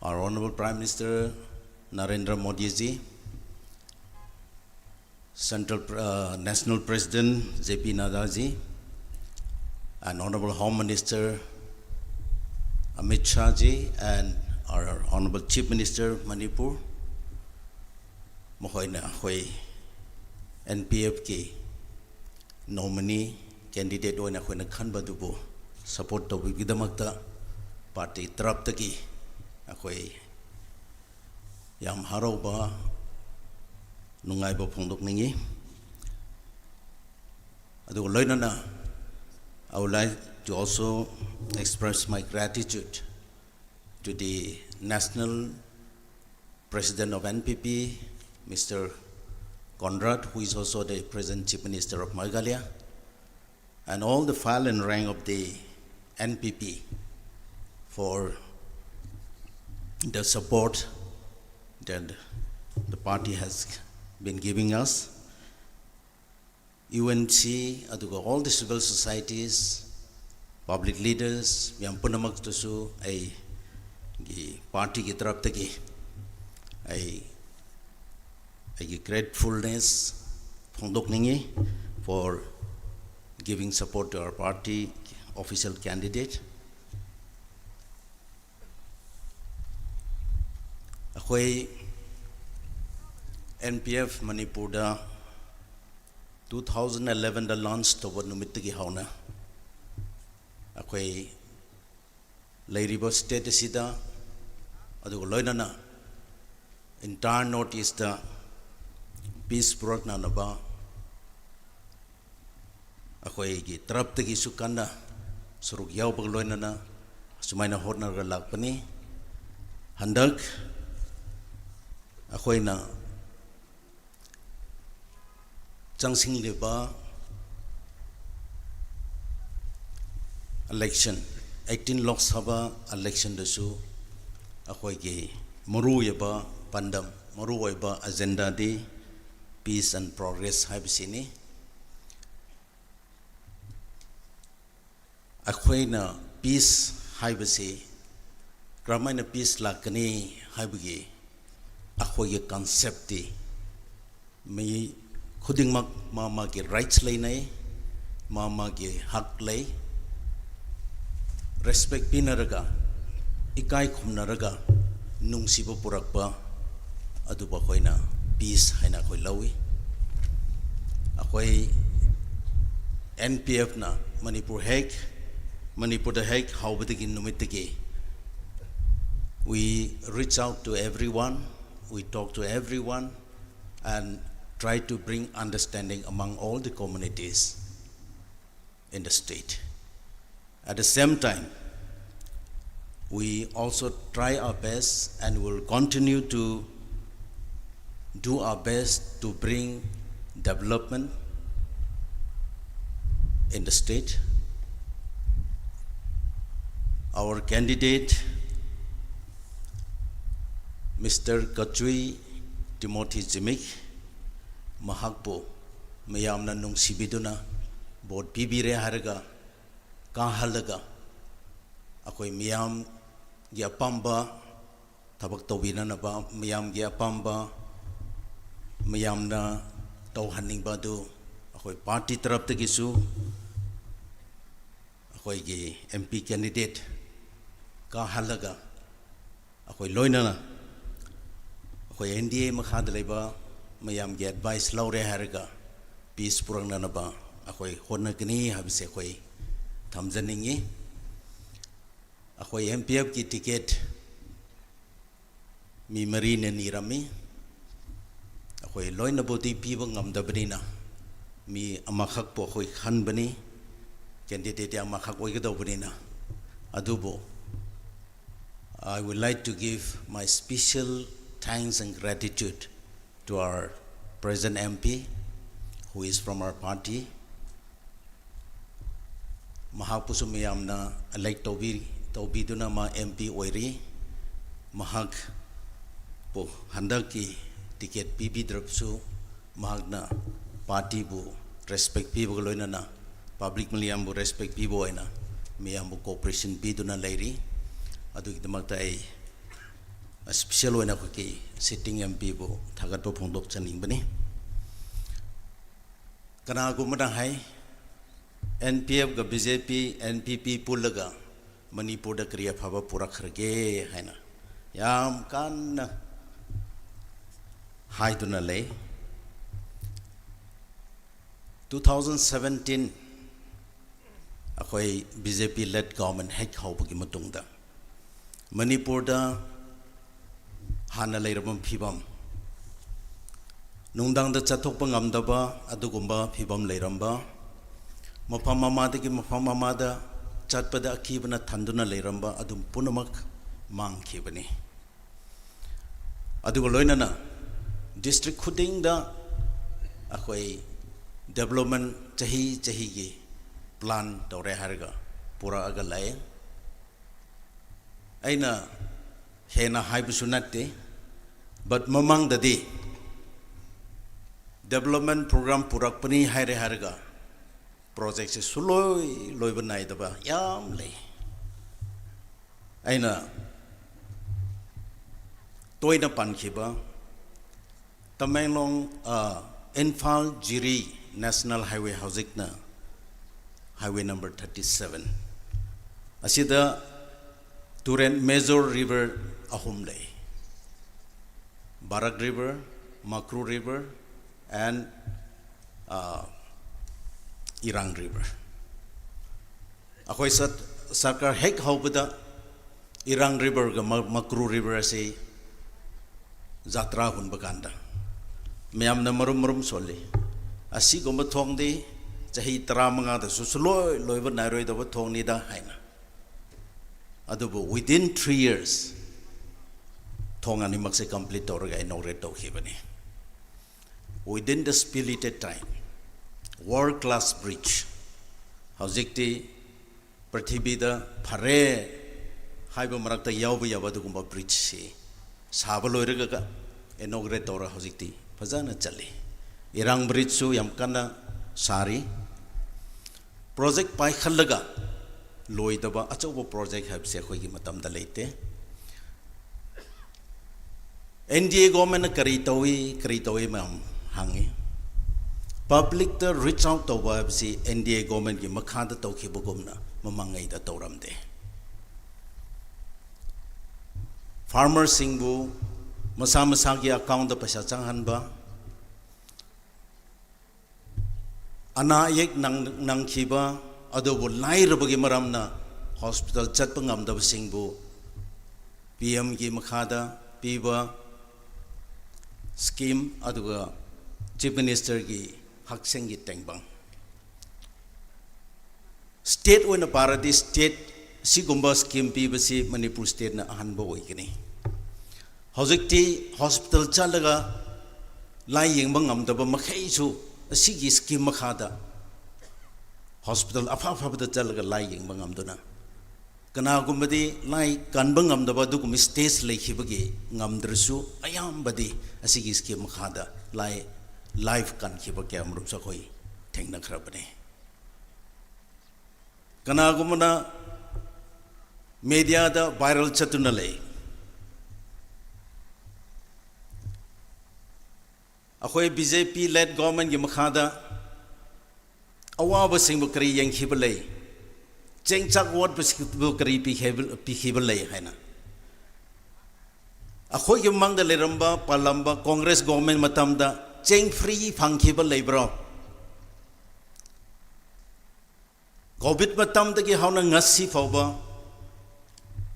our Honorable Prime Minister Narendra Modi ji, National President JP Nadda ji, and Honorable Home Minister Amit Shah ji, and our Honorable Chief Minister Manipur, Mahoy na hoy NPF ki nominee candidate oina hoy na khan badubo support to bidamakta party trap taki akoy yam haraw ba nungay ba phongdok ningi adu loy na I would like to also express my gratitude to the National President of NPP, Mr. Conrad, who is also the present Chief Minister of Meghalaya, and all the file and rank of the NPP for the support that the party has been giving us. UNC, all the civil societies, public leaders, yang punamak tusu ay party ki taraf taki ay gratefulness phongdok ningi for giving support to our party official candidate. Ako'y NPF Manipur da 2011 da launch tawad numit tagi hauna. Ako'y lairiba state sida adugo loina na entire northeast da peace project na ba ako'y gi tarap tagi sukanda surug yaw pag loina na sumay na hot na galak pani handak ako'y na changsing liba election 18 Lok Sabha election dasu ako'y gi maru yaba pandam maru yaba agenda di peace and progress haibisini ako'y na peace haibisi gramay na peace lakani haibigi ako'y concept di may khuding mama ki rights lay nay mama ki hak lay respect pinaraga ikay khumnaraga nung sibo purakpa adu ba koy na peace hay na koy lawi ako'y NPF na Manipur da hek how batigin numitigi we reach out to everyone, we talk to everyone and try to bring understanding among all the communities in the state. At the same time, we also try our best and will continue to do our best to bring development in the state. Our candidate, Mr. Kachui Timothy Zimik, mahakpo mayam na nung sibiduna board pibire haraga kahalaga ako'y miyam giapamba tabak tawina na ba miyam giapamba miyam na tawhaning badu ako'y party tarap tagisu ako'y gi MP candidate kahalaga ako'y loina na ako'y NDA makhadalay ba mayam gi advice laure haraga peace purang na ba ako'y hona gani habise ako'y thamjaningi ako'y NPF ki ticket mi marine nirami ako'y loina boti piba ngamdabani na mi amakhak po ako'y khanbani candidate amakhak oy gadawbani na adubo I would like to give my special thanks and gratitude to our present MP, who is from our party. Mahak po sumayam na elect tawbido na ma MP oiri. Mahak po handak ki ticket PB drapsu mahak na party po respect pibo kaloy na public maliyam po respect pibo ay na miyam po cooperation pido na lairi. Adu kita magtay special way na ko ki sitting MP po thagat po phongdok chaning bani kana ko madanghay NPF ga BJP NPP pulaga Manipur da kriya phaba pura kharge haina yam kan hai tu na le 2017 akhoi BJP led government hack hawbagi matungda Manipur da hana leirabam phibam nungdang da chathok pa ngamdaba adugumba phibam leiramba mafam mamadagi mafam mamada chatpada akibana thanduna leiramba adum punamak mangkhibani aduga loinana district khuding da akhoi development chahi gi plan tore harga pura aga lai aina hena haibusu natte but mamang dadi development program purak pani haire harga project se suloi loiba nai daba yam lei aina toina pankhiba Tamenglong Infal Jiri National Highway Hauzikna Highway number 37 asida Turen Major River ahum lei Barak River Makru River and Irang River akhoi sarkar hek haubada Irang River ga Makru River ase jatra hun baganda mayam na marum soli asi gomba thongdi chahi 35 da susloi loiba nairoi da thongni da haina adubu within 3 years thongani makse complete torga inaugurate tawkhibani within the spirited time world class bridge haujikti prathibida phare haiba marakta yawba yaba dugumba bridge si saba loiraga inaugurate tora haujikti fazana chali irang bridge su yam kana sari project pai khallaga loidaba achobo project habse khoi gi matam da leite NDA government kari tawi mam hangi public the reach out to wabsi NDA government gi makha da tawkhi bugumna mamangai da tawramde farmer singbu masa gi account da paisa changhanba ana yek nang khiba adobo lairabagi maramna hospital chatpa ngamdaba singbu PM gi makhada piba scheme aduga chief minister gi hakseng gi tengbang state oina paradi state sigumba scheme piba si Manipur state na ahanba oigini hojikti hospital chalaga lai yengba ngamdaba makhai su asigi scheme makhada hospital afa chalaga lai yengba ngamduna kana gumbadi lai kanba ngamdaba dugum stage lekhibagi ngamdrsu ayambadi asigi scheme makhada lai live kan khiba camrum sa khoi thengna khrabane kana gumna media da viral chatuna lei akhoi BJP led government gi makhada awaba singbu kari yang khibalei chengchak word bu kari pi khibalei haina akhoi gi mangda leramba palamba congress government matamda cheng free phang khibalei bro covid matamda gi hauna ngasi fawba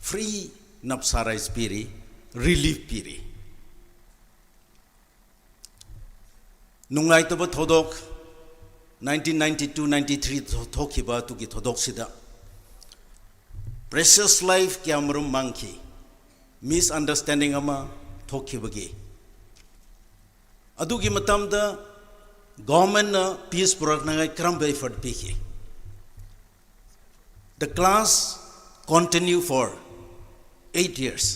free napsara spiri relief piri nungai to thodok 1992-93 thokiba tuki thodok sida precious life kyamrum mangki misunderstanding ama thokibagi adugi matamda government na peace program ngai kram by effort piki the class continue for 8 years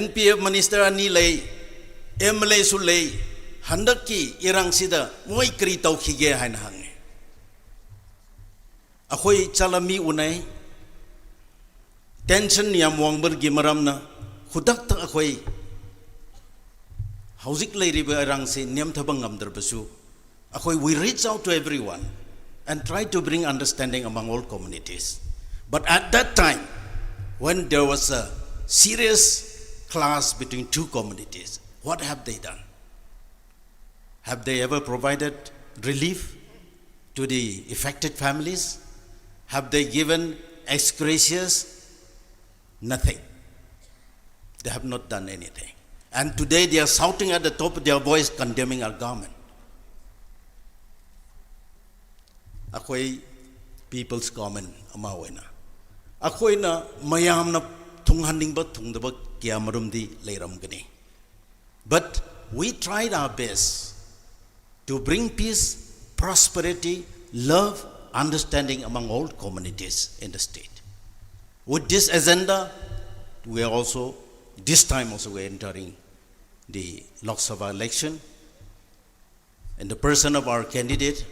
NPF minister ani lay MLA su lay handaki irang sida moi kri tawkhige haina hange akhoi chalami unai tension yam wangber gi maramna khudak ta akhoi hauzik leiriba irang se nem thabang ngamdar basu akhoi we reach out to everyone and try to bring understanding among all communities but at that time when there was a serious clash between two communities what have they done? Have they ever provided relief to the affected families? Have they given ex gracias? Nothing. They have not done anything. And today they are shouting at the top of their voice condemning our government. akhoi people's common ama hoina akhoi na mayam na thunghaning ba thungdaba kya marum di leiram gani but we tried our best to bring peace, prosperity, love, understanding among all communities in the state. With this agenda, we are also, this time also we are entering the Lok Sabha election. In the person of our candidate,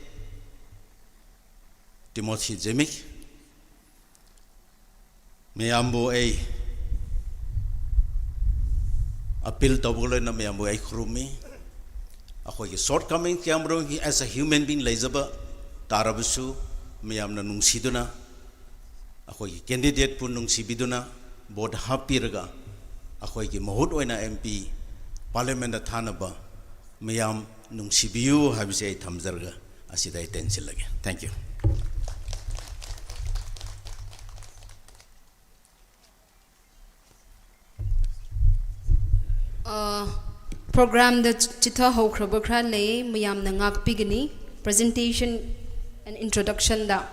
Timothy Zimik, mayambo ay appeal tawulo na mayambo ay krumi. Akhoi shortcoming kyamro as a human being lezaba tarabusu mayamna nungsiduna akhoi candidate pun nungsibiduna board hapiraga akhoi ki mahut oina MP parliament da thanaba mayam nungsibiu habise thamjarga asida tensil lage. Thank you. Program the chitha ho krabakra le mayam na ngak pigani presentation and introduction da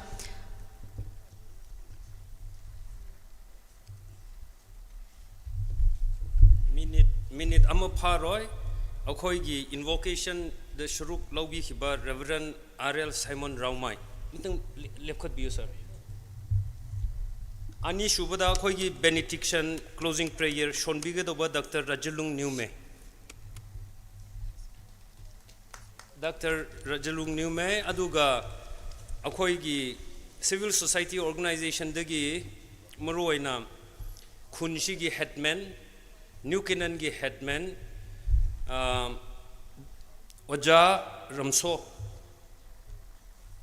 minute ama pharoi akhoi gi invocation the shuruk logi khiba Reverend R.L. Simon Raumai mitang lepkhat biu sir ani shubada akhoi gi benediction closing prayer shonbiga doba Dr. Rajalung Newme Dr. Rajalung Newme aduga akhoi gi civil society organization dagi maroina khunshi gi headman New Canaan gi headman Oja Ramso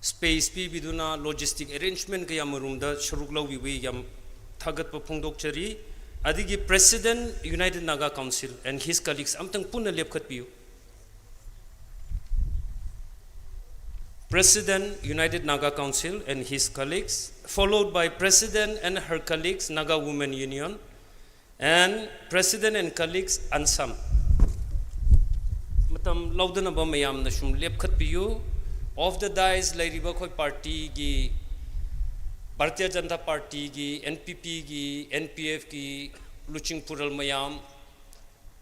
space pi biduna logistic arrangement kaya marumda shuruk lawi wi yam thagat pa phongdok chari adigi president United Naga Council and his colleagues amtang puna lepkhat piu President United Naga Council and his colleagues followed by President and her colleagues Naga Women Union and President and colleagues Ansam matam laudana ba mayam na shum lepkhat piu of the dice lairiba khoi party gi Bharatiya Janata Party gi NPP gi NPF gi luching pural mayam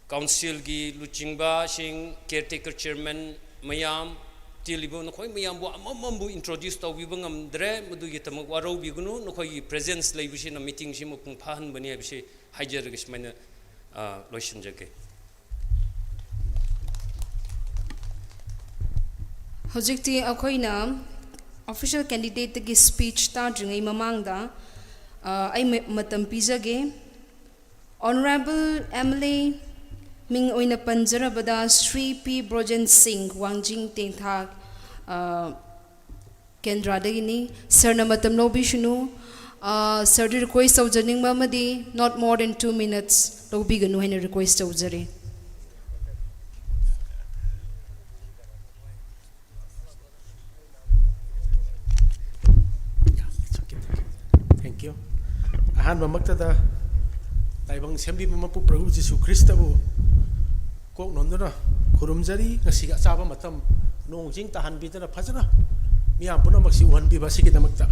council gi luching ba sing caretaker chairman mayam tilibo no khoi mayam bo amambu introduce taw bibangam dre mudu gi tamak waro bigunu no khoi presence laibishi na meeting shi mo pung phan bani abisi hajar gi smana lotion jage hojikti akoina official candidate gi speech ta jingai mamangda ai matam pizage honorable MLA Ming oina panjarabada Sri P. Brojan Singh Wangjing Tengthak Kendra dagini sir na matam no bishnu sir di request saujaning mamadi not more than 2 minutes lo biganu haina request saujari Thank you. Ahan mamaktada taibang sembi mamapu Prabu Jesu Krista bu kok nondona kurumjari ngasiga saba matam nongjing tahan bitana phajana miyam puna maksi uhan bi basiki damakta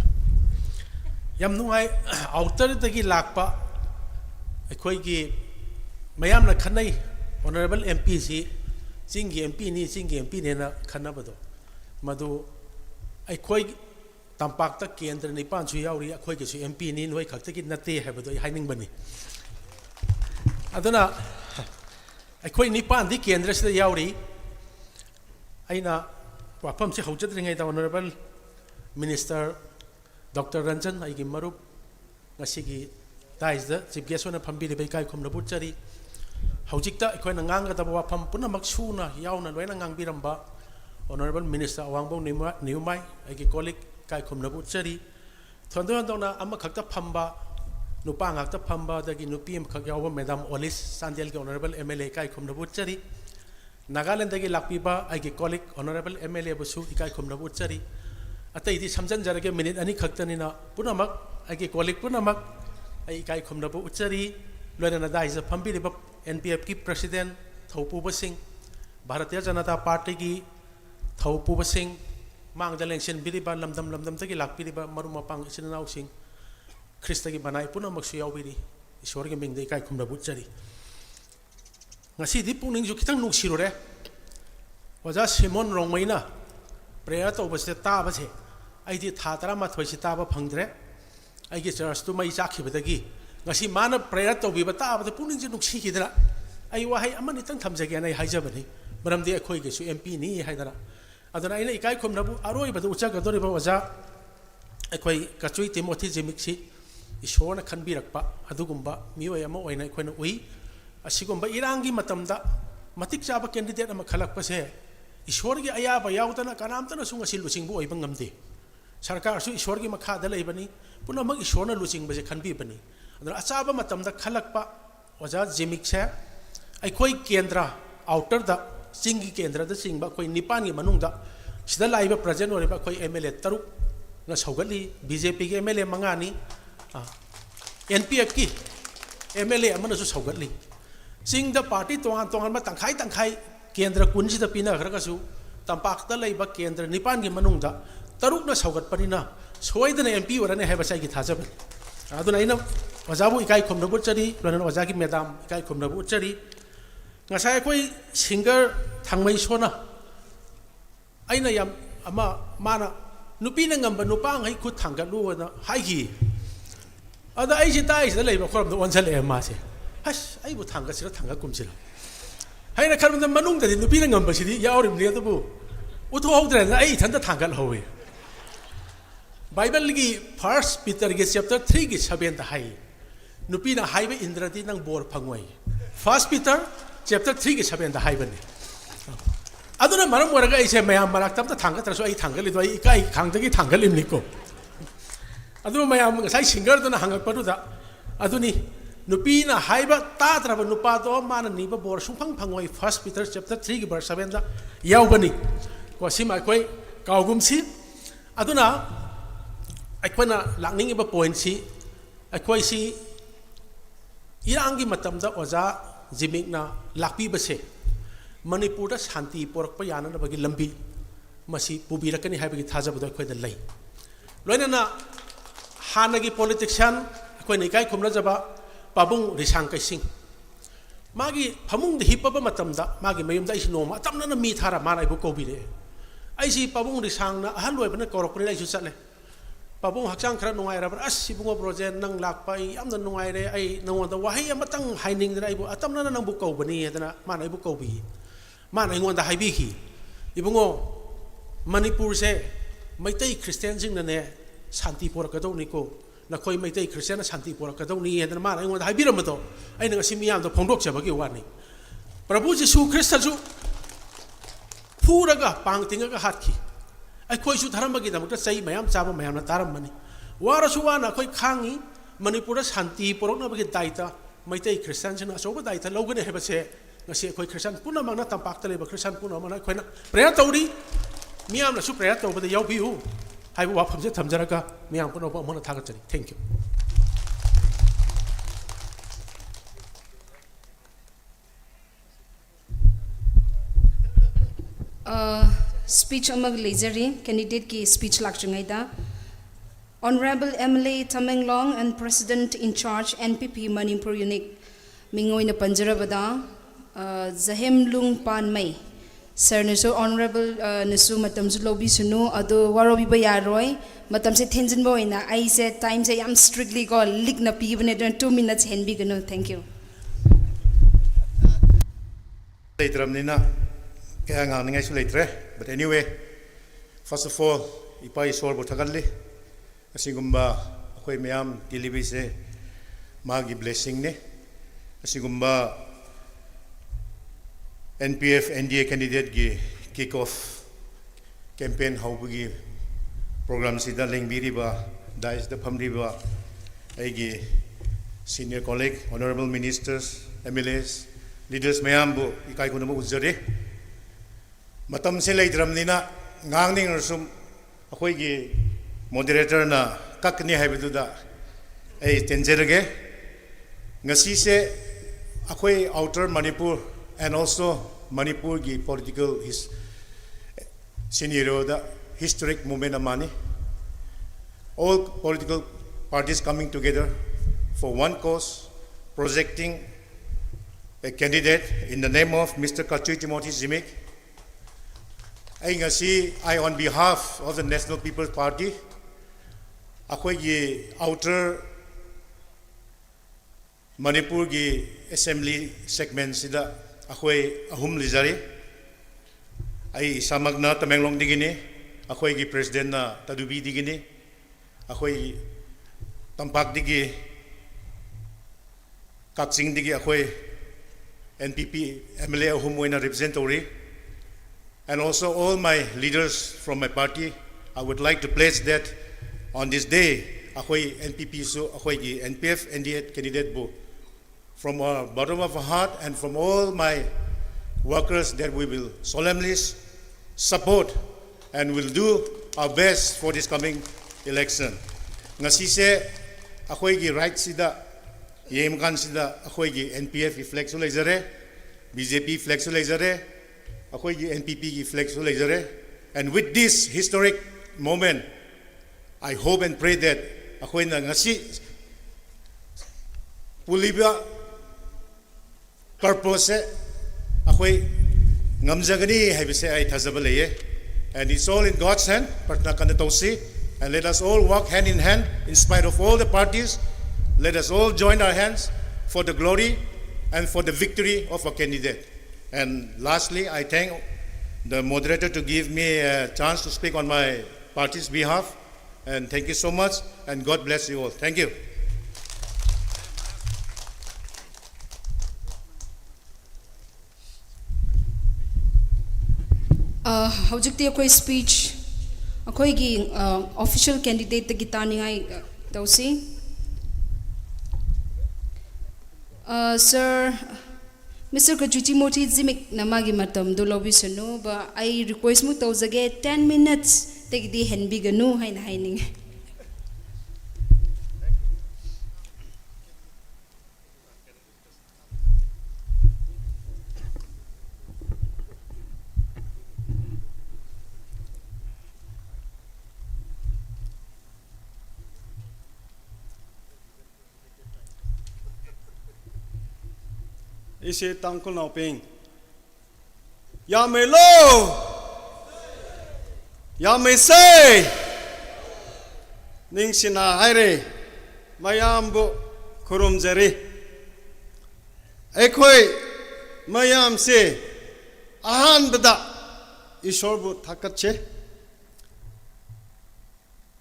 yam nungai outer tagi lakpa ekhoi gi mayam na khanai honorable MP si singi MP ni singi MP ne na khanabado madu ekhoi tampak ta kendra ni pan chu yauri ekhoi gi su MP ni noi khakta gi nate habado haining bani aduna akhoi nipan di kendra sida yauri aina wapam se hojadringai da honorable minister Dr. Ranjan aigi marup ngasigi tais da chief guest ona phambi le kai khom na butchari hojikta akhoi na ngang da wapam puna maksuna yauna loina ngang biramba honorable minister awangbo niumai aigi colleague kai khom na butchari thondo dona amma khakta phamba nupa ngakta phamba dagi nupi am khak yawa madam Olis Sandel ki honorable MLA kai khom na butchari Nagaland dagi lakpiba aigi colleague honorable MLA busu ikai khom na butchari atai di samjan jarage minute ani khaktani na punamak aigi colleague punamak ai ikai khom na butchari loina na dai za phambi le NPF ki president Thaupu Basing Bharatiya Janata Party ki Thaupu Basing mang da lengsen biriba lamdam tagi lak biriba maru mapang isin nau sing Krista gi banai puna maksu yaw biri isor gi mingdai kai khumna butchari ngasi di pungning ju kitang nuk siro re waja Simon rongmaina prayer to base ta ba che ai di tha tara ma thoi si ta ba phangdre ai gi church tu mai chakhi badagi ngasi mana prayer to bi ba ta ba pungning ju nuk si ki dra ai wa hai amani tang thamjage nai haija bani maram di khoi ge su MP ni haidara aduna ina ikai khumna bu aroi ba ucha ga dori ba waja akhoi Kachui Timothy Zimik si ishorna khanbirakpa adugumba mioi ama oina akhoi na ui asigumba irangi matamda matik chaba candidate ama khalakpa se ishor gi ayaba yaudana kanamtana sunga sil lucing bu oibang ngamde sarkar su ishor gi makha da leibani punamak ishorna lucing baje khanbi bani aduna achaba matamda khalakpa waja Zimik se akhoi kendra outer da singi kendra da singba akhoi nipan gi manungda sida laiba present oriba akhoi MLA taruk na saugali BJP gi MLA mangani NPF ki MLA amana su saugali sing da party tongan ma tangkhai kendra kunji da pina khara su tampak da laiba kendra nipan gi manungda taruk na saugat panina soidana MP warane heba sai gi thajab aduna ina wajabu ikai khomna bu chari lona wajagi madam ikai khomna bu chari ngasai koi singer thangmai sona aina yam ama mana nupi na ngamba nupa ngai khut thanggalu na haigi ada ai ji tai da leiba khoram da onjal e ma se has ai bu thangga sira thangga kumsira haina kharum da manung da nupi na ngamba sidi yaurim ne da bu utho hodre na ai thanda thanggal howe Bible gi 1 Peter gi chapter 3 gi 7 da hai nupi na haiba indrati nang bor phangwai 1 Peter chapter 3 gi 7 da hai bani aduna maram waraga ise mayam marak tam ta thangga traso ai thanggali do ai kai khangdagi thanggalim liko adu mayam ngasai singer duna hangak padu da aduni nupi na haiba ta traba nupa do mana ni ba bor sungphang phangoi 1 Peter chapter 3 gi verse 7 da yaw bani ko sima koi kaugum si aduna aikwana lakning iba point si aikoi si irangi matam da oja Zimik na lakpi base Manipur da shanti porak pa yana na bagi lambi masi pubirakani hai bagi thajabado akhoi da lei loina na hanagi politician akhoi nei kai khumna jaba pabung risang kai sing magi phamung de hipaba matamda magi mayum da is noma tamna na mi thara mana ibu ko bire ai si pabung risang na han loi bana korok pri ai su chatle pabung hakchang khara nungai ra as sibungo project nang lakpa yamna nungai re ai nangwa da wahi amatang haining da ibu atamna na nang bu ko bani dana mana ibu ko bi mana ingonda haibi ki ibungo Manipur se maitai Christian sing na ne shanti porak ka do ni ko na khoi maitai Christian shanti porak ka do ni dana mana ingonda haibi ram do ai nang simiyam do phongdok cha bagi wani Prabhu Jisu Christ su puraga pangtinga ka hat ki ai khoi su dharam bagi damta sai mayam chaba mayam na taram mani wara su wana khoi khangi Manipur shanti porak na bagi daita maitai Christian sing na so ba daita logane heba se ngasi khoi Christian puna mangna tampak tale ba Christian puna mangna khoina prayer tawri miyam na su prayer taw ba yaw biu hai wa phamje thamjaraga miyam puna ba mona thagat chari thank you speech amag laseri candidate ki speech lakchangai da Honorable MLA Tamenglong and President in charge NPP Manipur unit mingoina panjarabada Zahem Lung Pan Mai Sir Naso Honorable Nasu Matam Zulobi Sunu Ado Warobi Bayaroy Matam se Tenjin Boyna I said time say I'm strictly go lick na even 2 minutes henbi gano thank you Later Nina kaya nga ningay su later but anyway first of all ipai sol botagalli kasi gumba ako'y mayam dilibi se magi blessing ne kasi gumba NPF NDA candidate gi kick off campaign haubugi program sida lengbiri ba dais da phamri ba aigi senior colleague honorable ministers MLAs leaders mayam bu ikai ko na uzare matam se leitram nina ngangning rusum akoi gi moderator na kakni haibidu da ai tenjerage ngasi se akoi outer Manipur and also Manipur gi political his scenario da historic moment amani. All political parties coming together for one cause, projecting a candidate in the name of Mr. Kachui Timothy Zimik. I, on behalf of the National People's Party, akoigi outer Manipur gi assembly segment sida akoi ahum lizari. Ai samagna Tamenglong digini, akoigi president na Tadubi digini, akoi Tampak digi, Kaksing digi akoi NPP MLA ahum wena representative. And also all my leaders from my party, I would like to pledge that on this day, ako'y NPP so ako'y NPF NDA candidate bo, from our bottom of our heart and from all my workers, that we will solemnly support and will do our best for this coming election. Ngasi se ako'y right sida, yemkan sida ako'y NPF flex ulay BJP flex ulay ako'y NPP flex ulay. And with this historic moment, I hope and pray that ako'y na ngasi puliba purpose ako'y ngamjagani haibise ay thazabalaye. And it's all in God's hand, partna kanatosi, and let us all work hand in hand in spite of all the parties. Let us all join our hands for the glory and for the victory of our candidate. And lastly, I thank the moderator to give me a chance to speak on my party's behalf. And thank you so much, and God bless you all. Thank you. Howjukti akoi speech akoi gi official candidate gi taningai tausi. Sir Mr. Kachui Timothy Zimik namagi matam do lobby sanu, but I request mu tauzage 10 minutes take di henbi ganu hain haining. Ise Tangkhul now paying. Ya may lo, ya may say, ning sinahayre, mayambo kurumjari. Ekhoy mayam se ahan bada isorbu thakatche.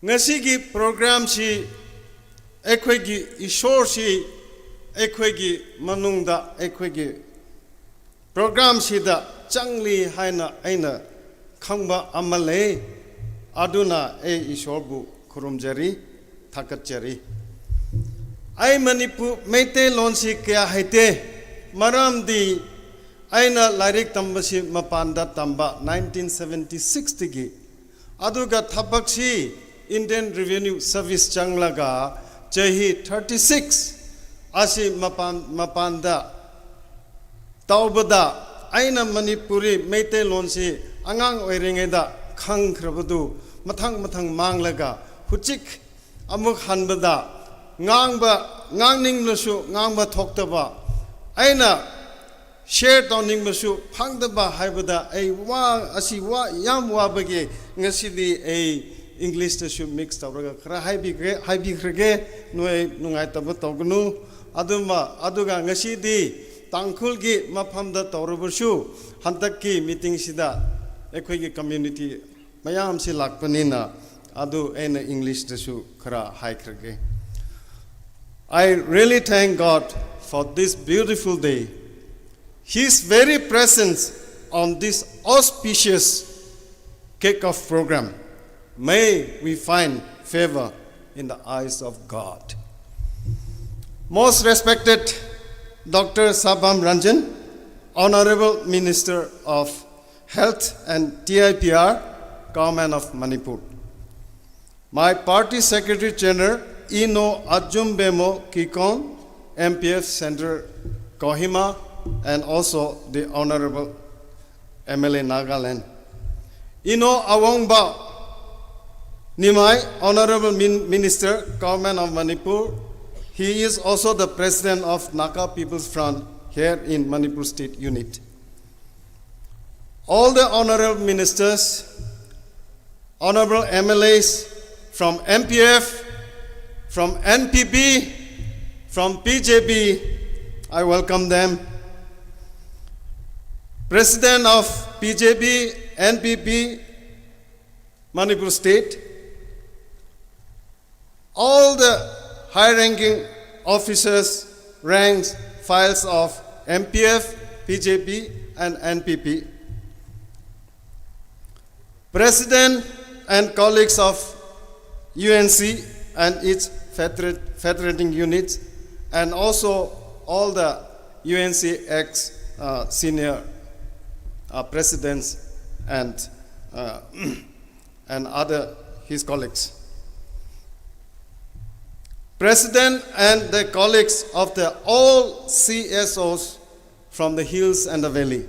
Ngasi gi program si ekhoy gi isor si ekhoigi manungda ekhoigi program sida changli haina aina khangba amale aduna isorbu khurumjari thakatjari. Ai Manipur meite lonsi kya haite maramdi aina lairik tambasi mapanda tamba 1976 tigi aduga thabaksi Indian Revenue Service changlaga chahi 36 Asi mapanda taubada aina Manipuri meite lonsi angang oiringeda khang khrabadu mathang manglaga huchik amuk hanbada ngangning lusu ngangba thoktaba aina share towning musu phangdaba haibada ai wa asi wa yam wa bage ngasidi ai English to should mix tawraga khra haibi khrege noi nungai tab tawgnu aduga ngasidi Tangkhul gi maphamda tawrubursu hantakki meeting sida ekhoi gi community mayam si lakpanina adu ena English to su khra hai khrege. I really thank God for this beautiful day, His very presence on this auspicious kick-off program. May we find favor in the eyes of God. Most respected Dr. Sabam Ranjan, Honorable Minister of Health and TIPR, Government of Manipur. My party Secretary General, Ino Ajumbemo Kikon, NPF Center Kohima, and also the Honorable MLA Nagaland. Ino Awongba Nimai, Honorable Minister, Government of Manipur, he is also the President of Naka People's Front here in Manipur State Unit. All the Honorable Ministers, Honorable MLAs from NPF, from NPP, from PJP, I welcome them. President of PJP, NPP, Manipur State, all the high-ranking officers, ranks, files of NPF, PJP, and NPP, President and colleagues of UNC and its federating units, and also all the UNC ex-senior presidents and other his colleagues. President and the colleagues of the all CSOs from the hills and the valley.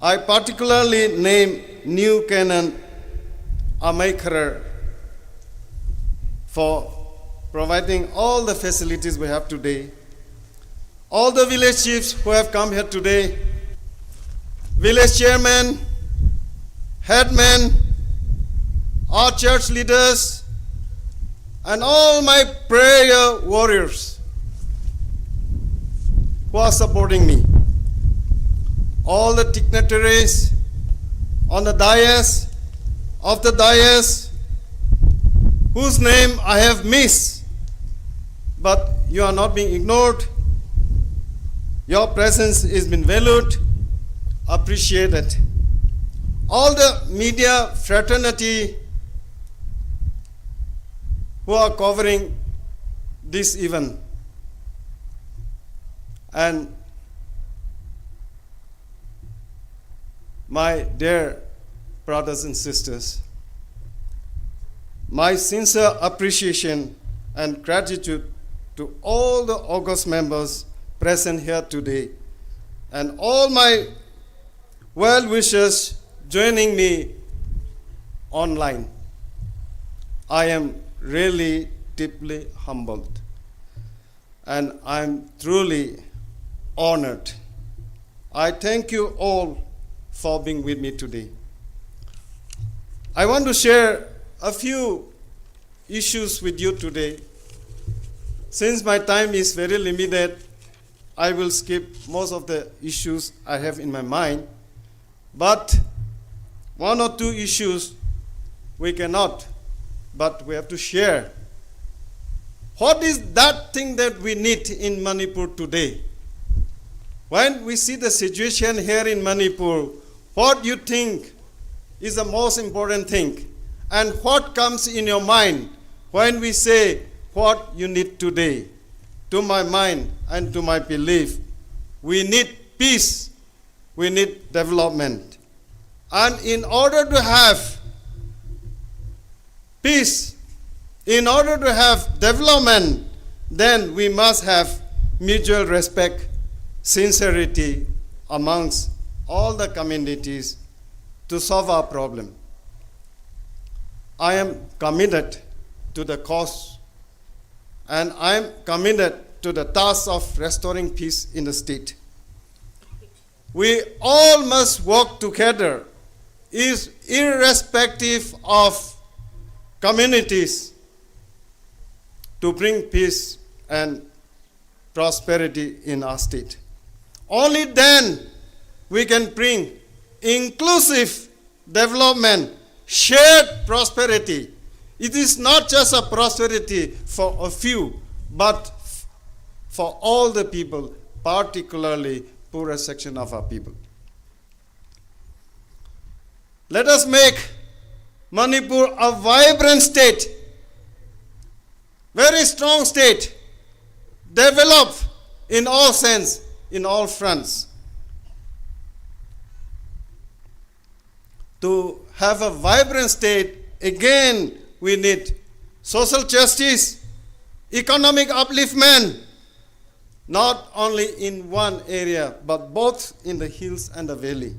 I particularly name New Canaan Amaikarar for providing all the facilities we have today. All the village chiefs who have come here today, village chairman, headmen, our church leaders, and all my prayer warriors who are supporting me. All the dignitaries on the dais, of the dais, whose name I have missed, but you are not being ignored. Your presence has been valued, appreciated. All the media fraternity who are covering this event, and my dear brothers and sisters, my sincere appreciation and gratitude to all the august members present here today, and all my well-wishers joining me online. I am really deeply humbled, and I'm truly honored. I thank you all for being with me today. I want to share a few issues with you today. Since my time is very limited, I will skip most of the issues I have in my mind, but one or two issues we cannot, but we have to share. What is that thing that we need in Manipur today? When we see the situation here in Manipur, what do you think is the most important thing? And what comes in your mind when we say what you need today? To my mind and to my belief, we need peace, we need development. And in order to have peace, in order to have development, then we must have mutual respect, sincerity amongst all the communities to solve our problem. I am committed to the cause, and I am committed to the task of restoring peace in the state. We all must work together, irrespective of communities, to bring peace and prosperity in our state. Only then we can bring inclusive development, shared prosperity. It is not just a prosperity for a few, but for all the people, particularly poorer section of our people. Let us make Manipur a vibrant state, very strong state, develop in all sense, in all fronts. To have a vibrant state, again, we need social justice, economic upliftment, not only in one area, but both in the hills and the valley.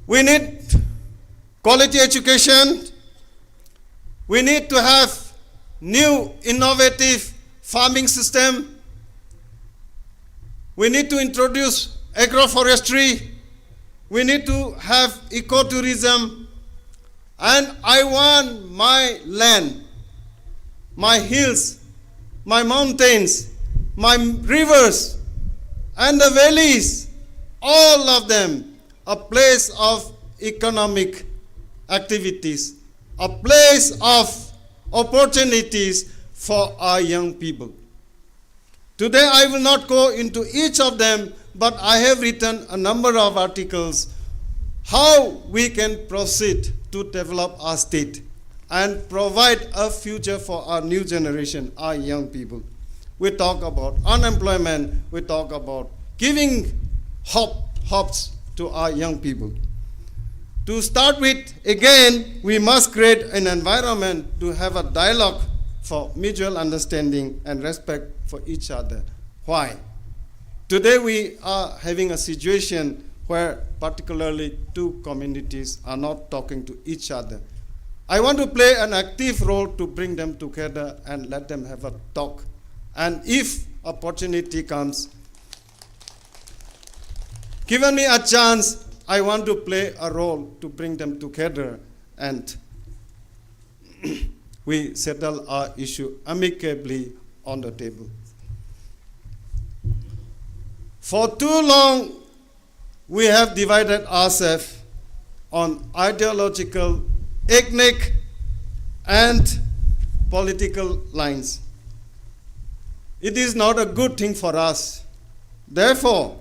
We need quality education. We need to have new innovative farming system. We need to introduce agroforestry. We need to have ecotourism. And I want my land, my hills, my mountains, my rivers, and the valleys, all of them, a place of economic activities, a place of opportunities for our young people. Today I will not go into each of them, but I have written a number of articles how we can proceed to develop our state and provide a future for our new generation, our young people. We talk about unemployment, we talk about giving hopes to our young people. To start with, again, we must create an environment to have a dialogue for mutual understanding and respect for each other. Why? Today we are having a situation where particularly two communities are not talking to each other. I want to play an active role to bring them together and let them have a talk. And if opportunity comes, given me a chance, I want to play a role to bring them together and we settle our issue amicably on the table. For too long, we have divided ourselves on ideological, ethnic, and political lines. It is not a good thing for us. Therefore,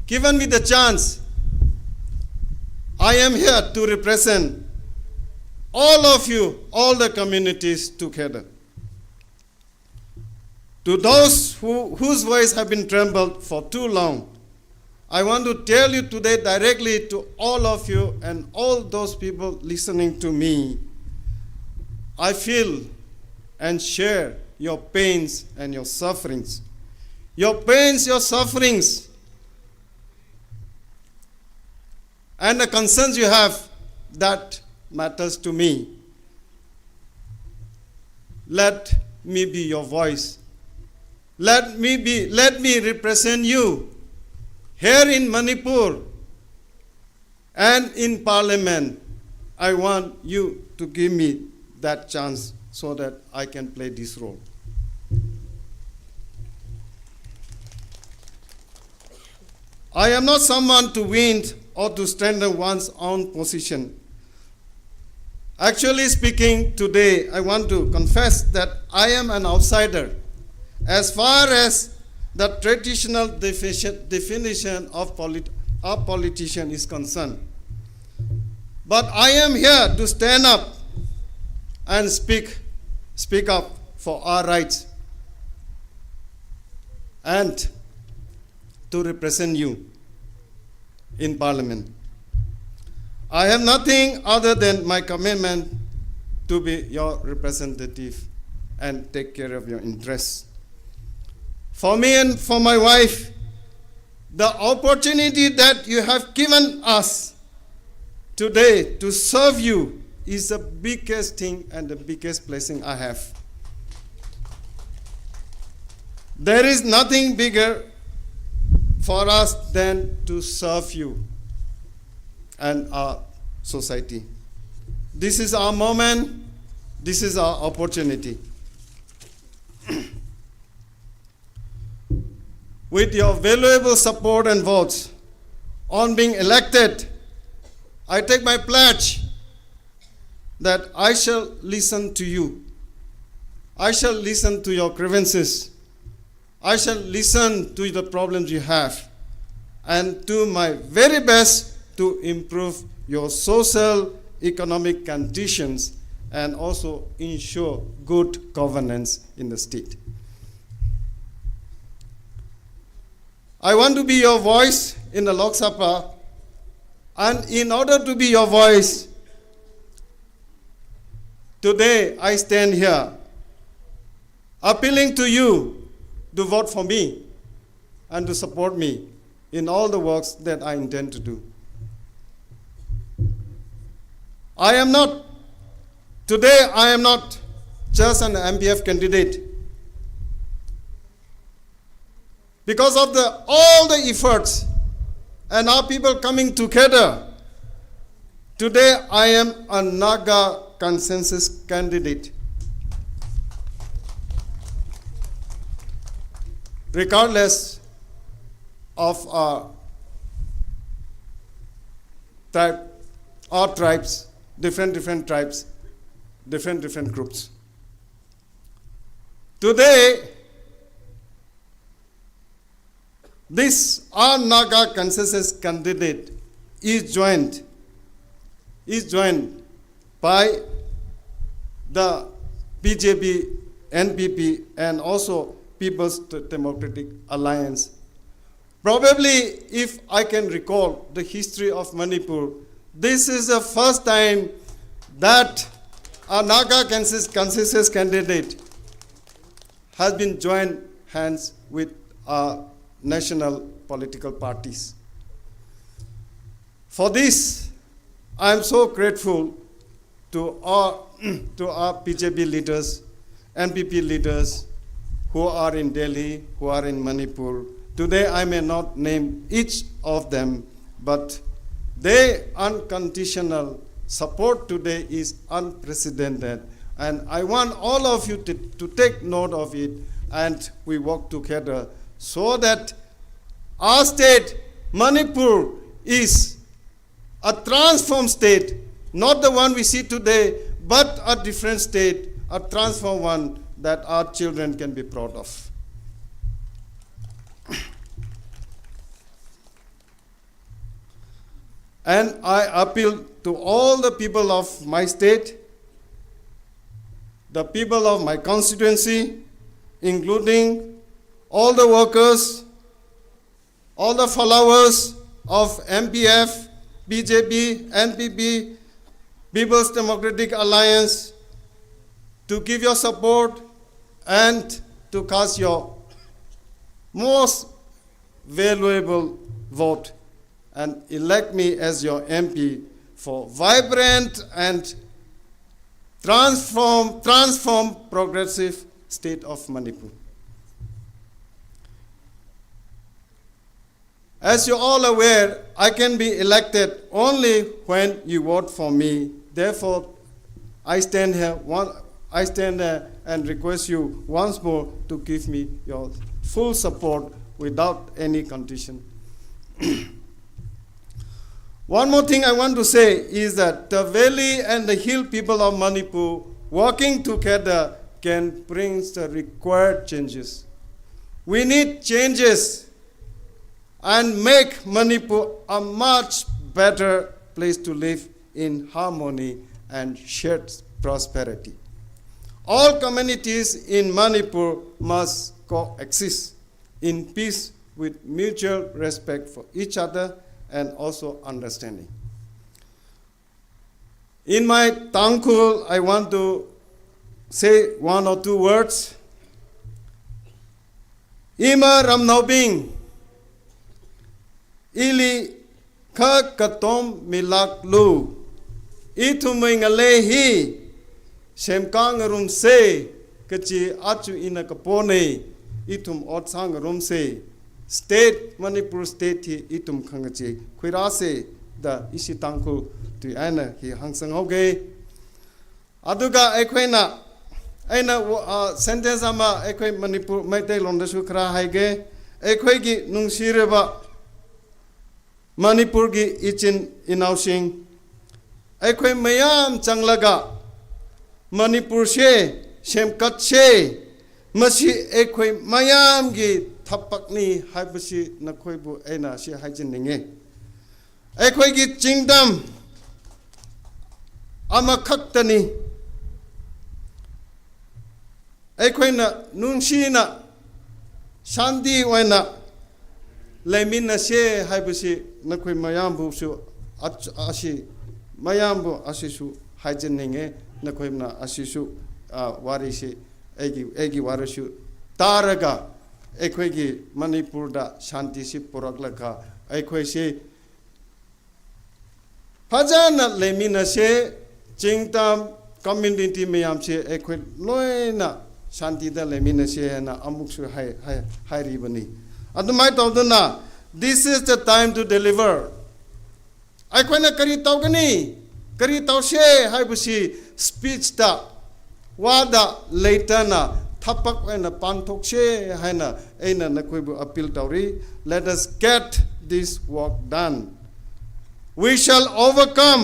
given me the chance, I am here to represent all of you, all the communities together. To those whose voice have been trembled for too long, I want to tell you today directly to all of you and all those people listening to me, I feel and share your pains and your sufferings. Your pains, your sufferings, and the concerns you have, that matters to me. Let me be your voice. Let me represent you here in Manipur and in Parliament. I want you to give me that chance so that I can play this role. I am not someone to win or to strengthen one's own position. Actually speaking, today I want to confess that I am an outsider as far as the traditional definition of a politician is concerned. But I am here to stand up and speak up for our rights and to represent you in Parliament. I have nothing other than my commitment to be your representative and take care of your interests. For me and for my wife, the opportunity that you have given us today to serve you is the biggest thing and the biggest blessing I have. There is nothing bigger for us than to serve you and our society. This is our moment. This is our opportunity. With your valuable support and votes on being elected, I take my pledge that I shall listen to you. I shall listen to your grievances. I shall listen to the problems you have and do my very best to improve your social, economic conditions and also ensure good governance in the state. I want to be your voice in the Lok Sabha, and in order to be your voice, today I stand here appealing to you to vote for me and to support me in all the works that I intend to do. Today I am not just an NPF candidate. Because of all the efforts and our people coming together, today I am a Naga consensus candidate. Regardless of our tribes, different tribes, different groups. Today, this our Naga consensus candidate is joined by the BJP, NPP, and also People's Democratic Alliance. Probably, if I can recall the history of Manipur, this is the first time that a Naga consensus candidate has been joined hands with national political parties. For this, I am so grateful to our BJP leaders, NPP leaders who are in Delhi, who are in Manipur. Today I may not name each of them, but their unconditional support today is unprecedented. And I want all of you to take note of it, and we work together so that our state, Manipur, is a transformed state, not the one we see today, but a different state, a transformed one that our children can be proud of. And I appeal to all the people of my state, the people of my constituency, including all the workers, all the followers of NPF, BJP, NPP, People's Democratic Alliance, to give your support and to cast your most valuable vote and elect me as your MP for vibrant and transform progressive state of Manipur. As you're all aware, I can be elected only when you vote for me. Therefore, I stand here and request you once more to give me your full support without any condition. One more thing I want to say is that the valley and the hill people of Manipur working together can bring the required changes. We need changes and make Manipur a much better place to live in harmony and shared prosperity. All communities in Manipur must coexist in peace with mutual respect for each other and also understanding. In my Tangkhul, I want to say one or two words. Ima ramnaubing ili ka katom milak lu ituming alehi semkang rum se kachi achu ina kapone itum otsang rum se state Manipur state hi itum khangachi khuirase da isi Tangkhul tu ana hi hangsang hoge aduga ekhoina aina sentence ama ekhoi Manipur maitai londa su khra haige ekhoi gi nungsireba Manipur gi ichin inausing ekhoi mayam changlaga Manipur she semkat she masi ekhoi mayam gi thapakni haibasi nakhoi bu aina si haijin ninge ekhoi gi chingdam ama khaktani ekhoi na nungshina shanti waina lemina she haibasi nakhoi mayam bu su asi mayam bu asisu haijin ninge nakhoi na asisu wari se egi warisu taraga ekhoi gi Manipur da shanti si puraklaka ekhoi se phajana lemina se จิงตามคอมมูนิตี้ไม่ยามเสียเอกวิลอยนะชันติดาเลมินเสียนะอามุกสุให้รีบันนี้อันไม่ต้องดูนะ this is the time to deliver ไอ้คนนั้นกรีตเอากันนี่กรีตเอาเช่ให้บุษี speech ตาว่าดาเลตันะทับปักไว้นะปันทุกเช่ให้นะไอ้นั่นนักวิบุ appeal ตาวรี let us get this work done we shall overcome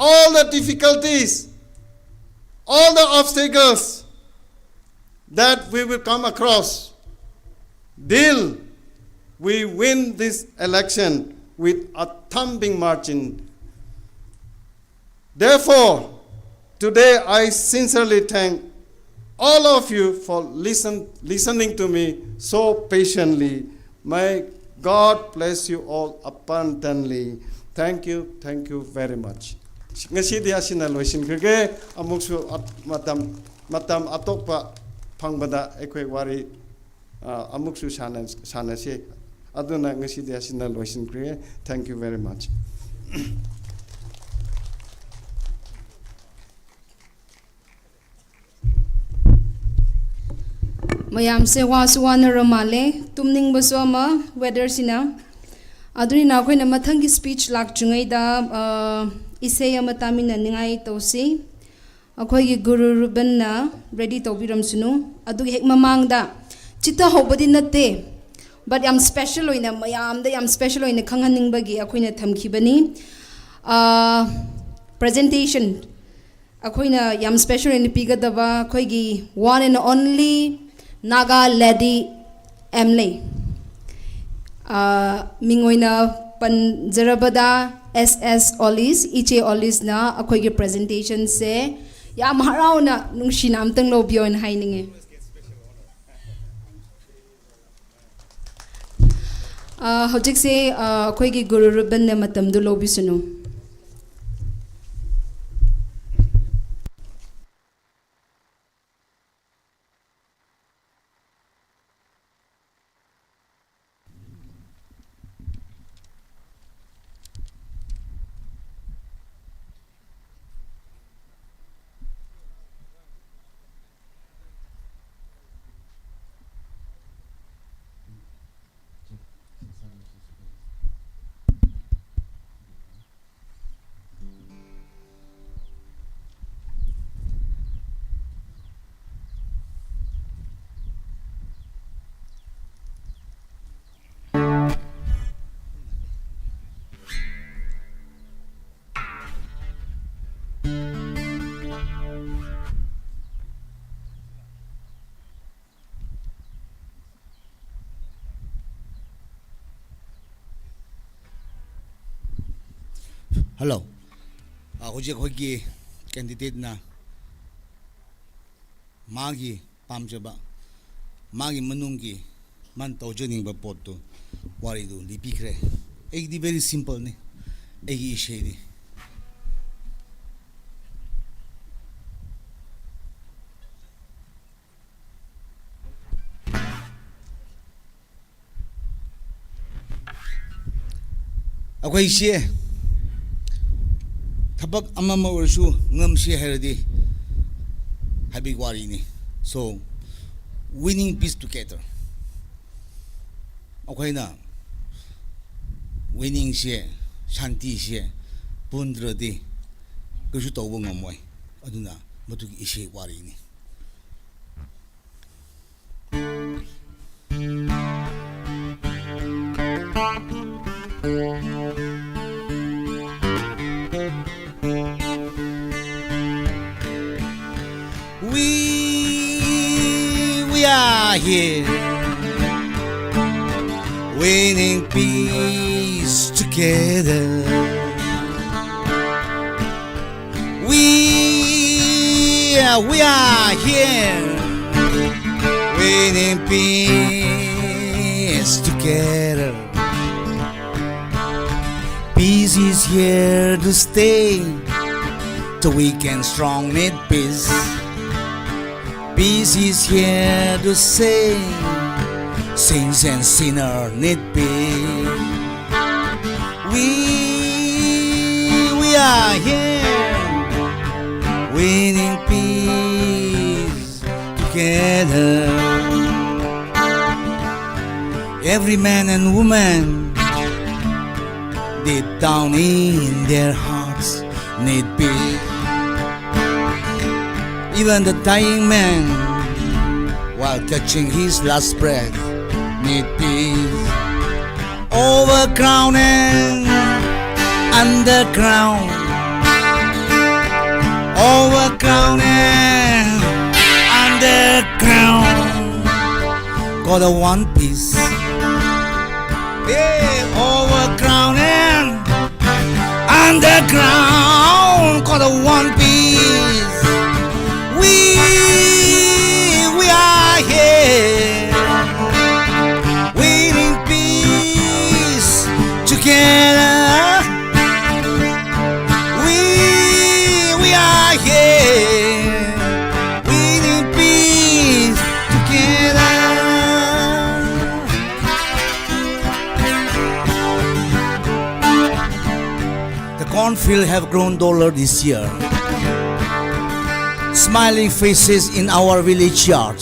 all the difficulties all the obstacles that we will come across till we win this election with a thumping margin. Therefore, today I sincerely thank all of you for listening to me so patiently. May God bless you all abundantly. Thank you very much. Ngasi dia sinaloisin kage amuksu matam atokpa pangbada ekwe wari amuksu sanase aduna ngasi dia sinaloisin kage. Thank you very much. mayam se waswana ramale tumning basoma weather sina aduni na khoi na mathang gi speech lak chungai da isei amatamina ningai tosi akhoi gi guru ruben na ready to biram sunu adu hek mamang da chita hobadi natte but am special oina mayam da am special oina khanganing bagi akhoi na thamki bani presentation akhoi na yam special oina piga daba akhoi gi one and only Naga lady Emily mingoina panjarabada SS Olis Iche Olis na akhoi gi presentation se yam harauna nungshina amtang lo bion haininge hojik se akhoi gi guru ruben ne matam du lo bisunu Hello. Hojik hoigi candidate na magi pamjaba magi manungi man tawjoning ba potto wari du lipikre. Ekdi very simple ne. Egi issue ni. Akwai issue Tabak amama ursu ngamsi herdi habig wari ni so winning peace together okay na winning she shanti she pundradi kusu tawbo ngamoi aduna matugi ise wari ni We are here winning peace together. We are here winning peace together. Peace is here to stay, so we can strong need peace. Peace is here to say, saints and sinners need peace. We are here together. Every man and woman, deep down in their hearts, need peace. Even the dying man, while catching his last breath, need peace. Overground and underground, overground and underground, got a one piece. Yeah, overground and underground, got a one piece. We are here, we need peace together. We are here, we need peace together. The cornfield have grown duller this year. Smiling faces in our village yard.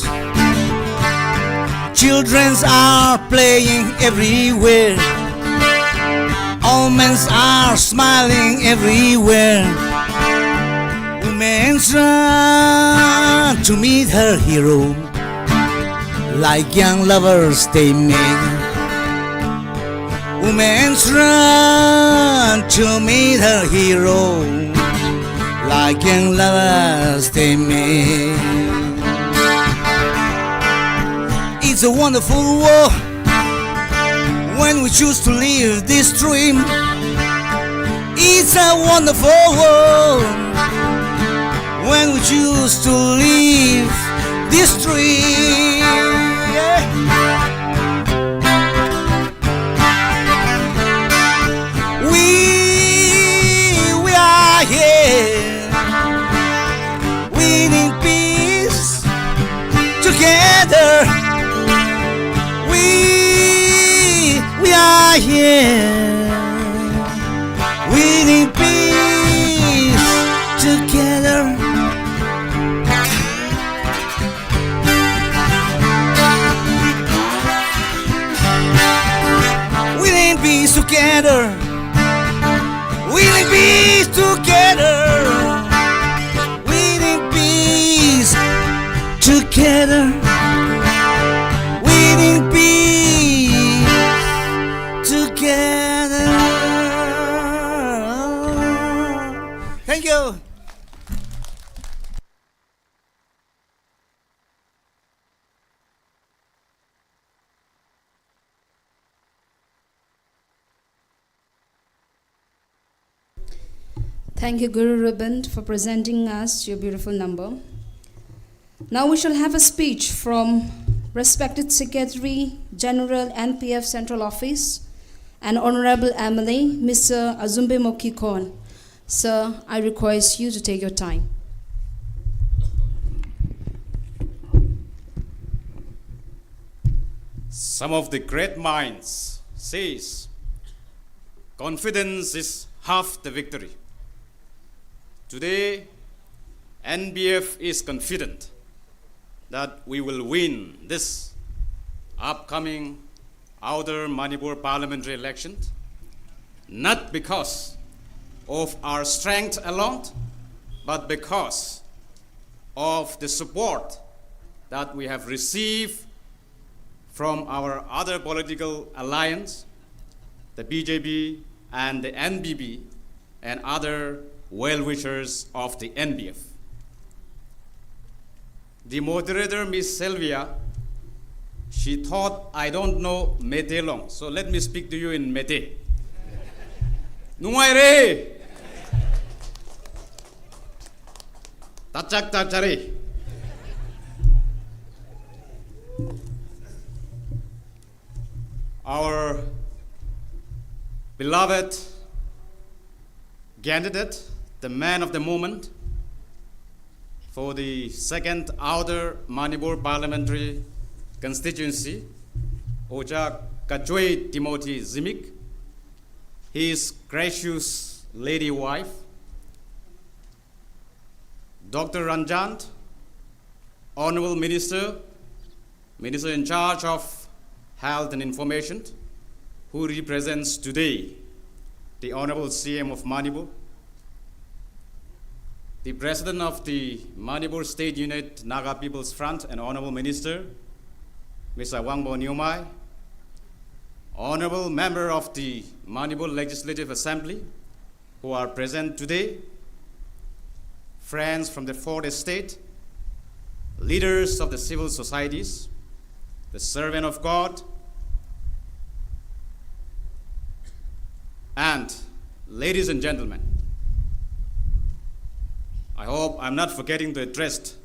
Children are playing everywhere. All men are smiling everywhere. Women run to meet her hero, like young lovers they meet. Women run to meet her hero, like young lovers they meet. It's a wonderful world when we choose to live this dream. It's a wonderful world when we choose to live this dream. Yeah. We are here, we need peace together. We are here, we need peace together. We need peace together. We need peace together. We need peace together. We need peace together. Thank you. Thank you, Guru Ruband, for presenting us your beautiful number. Now we shall have a speech from respected Secretary General NPF Central Office and Honorable MLA, Mr. Azumbe Mokikon. Sir, I request you to take your time. Some of the great minds says, confidence is half the victory. Today, NBF is confident that we will win this upcoming Outer Manipur parliamentary election, not because of our strength alone, but because of the support that we have received from our other political alliance, the BJP and the NBB, and other well-wishers of the NBF. The moderator, Ms. Sylvia, she thought I don't know Mete long, so let me speak to you in Mete. Nungay re! Tachak tachare. Our beloved candidate, the man of the moment, for the second Outer Manipur parliamentary constituency, Oja Kachui Timothy Zimik, his gracious lady wife, Dr. Ranjant, Honorable Minister, Minister in charge of Health and Information, who represents today the Honorable CM of Manipur, the President of the Manipur State Unit Naga People's Front and Honorable Minister, Mr. Wangbo Nyumai, Honorable Member of the Manipur Legislative Assembly, who are present today, friends from the fourth estate, leaders of the civil societies, the servant of God, and ladies and gentlemen, I hope I'm not forgetting to address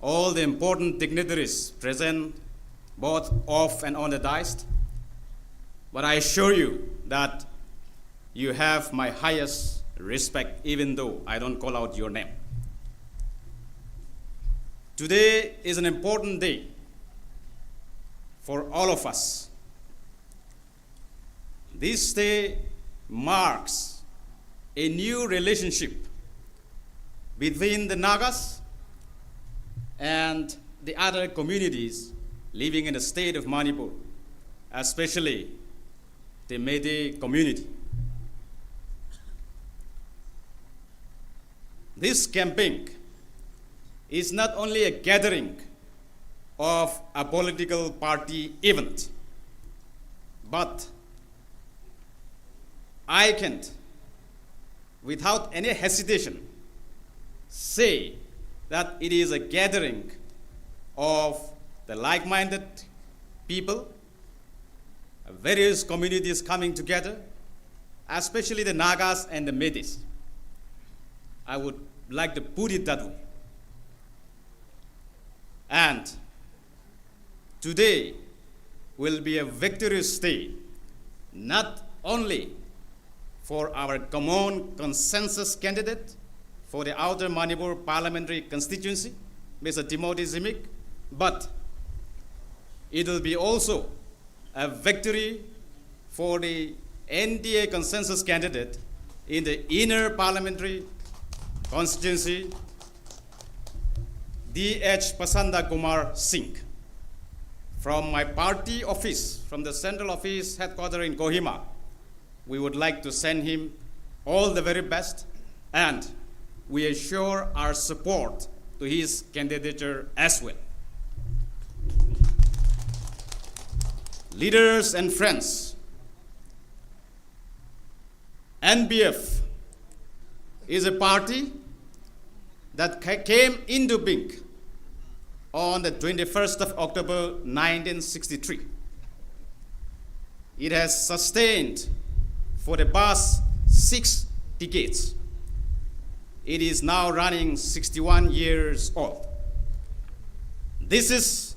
all the important dignitaries present both off and on the dais, but I assure you that you have my highest respect even though I don't call out your name. Today is an important day for all of us. This day marks a new relationship between the Nagas and the other communities living in the state of Manipur, especially the Meitei community. This campaign is not only a gathering of a political party event, but I can, without any hesitation, say that it is a gathering of the like-minded people, various communities coming together, especially the Nagas and the Meiteis. I would like to put it that way. And today will be a victorious day, not only for our common consensus candidate for the Outer Manipur Parliamentary Constituency, Mr. Timothy Zimik, but it will be also a victory for the NDA consensus candidate in the Inner Parliamentary Constituency, D.H. Pasanda Kumar Singh. From my party office, from the central office headquarters in Kohima, we would like to send him all the very best, and we assure our support to his candidature as well. Leaders and friends, NPF is a party that came into being on the 21st of October 1963. It has sustained for the past 6 decades. It is now running 61 years old. This is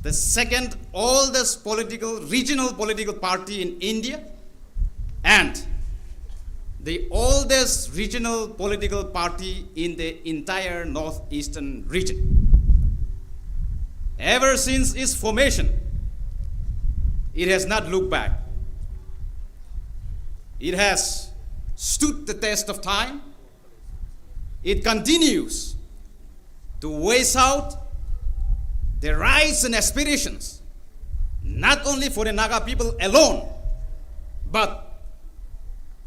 the second oldest regional political party in India and the oldest regional political party in the entire northeastern region. Ever since its formation, it has not looked back. It has stood the test of time. It continues to voice out the rights and aspirations, not only for the Naga people alone, but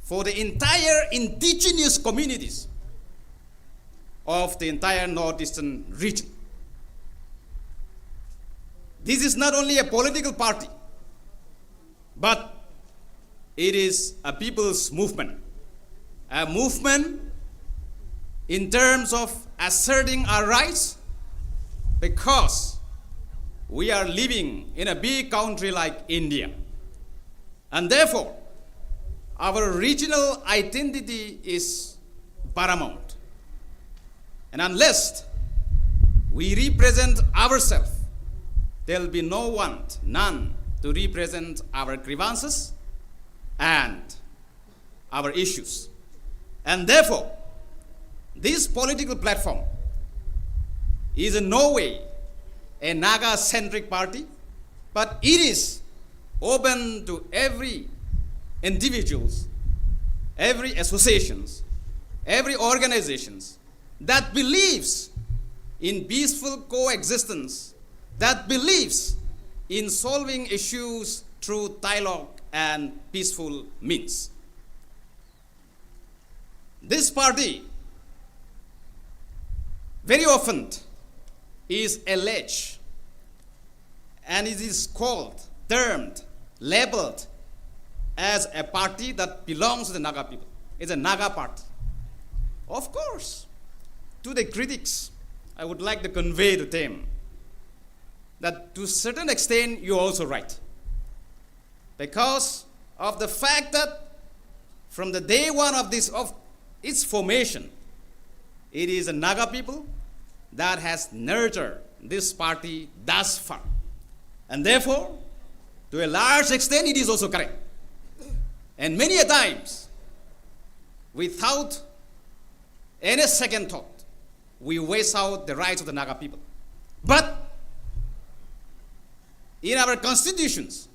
for the entire indigenous communities of the entire northeastern region. This is not only a political party, but it is a people's movement. A movement in terms of asserting our rights, because we are living in a big country like India. And therefore, our regional identity is paramount. And unless we represent ourselves, there will be none to represent our grievances and our issues. And therefore, this political platform is in no way a Naga-centric party, but it is open to every individuals, every associations, every organizations that believes in peaceful coexistence that believes in solving issues through dialogue and peaceful means. This party very often is alleged, and it is called, termed, labeled as a party that belongs to the Naga people. It's a Naga party. Of course, to the critics, I would like to convey to them that to a certain extent you're also right. Because of the fact that from the day one of its formation, it is the Naga people that has nurtured this party thus far. And therefore, to a large extent, it is also correct. And many a times, without any second thought, we waste out the rights of the Naga people. But in our constitutions,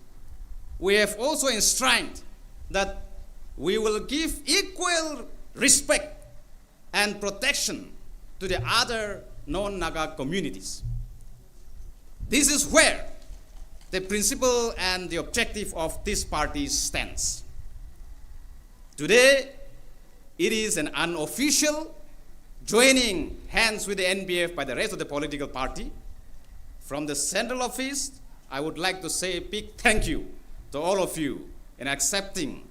we have also enshrined that we will give equal respect and protection to the other non-Naga communities. This is where the principle and the objective of this party stands. Today, it is an unofficial joining hands with the NPF by the rest of the political party. From the central office, I would like to say a big thank you to all of you in accepting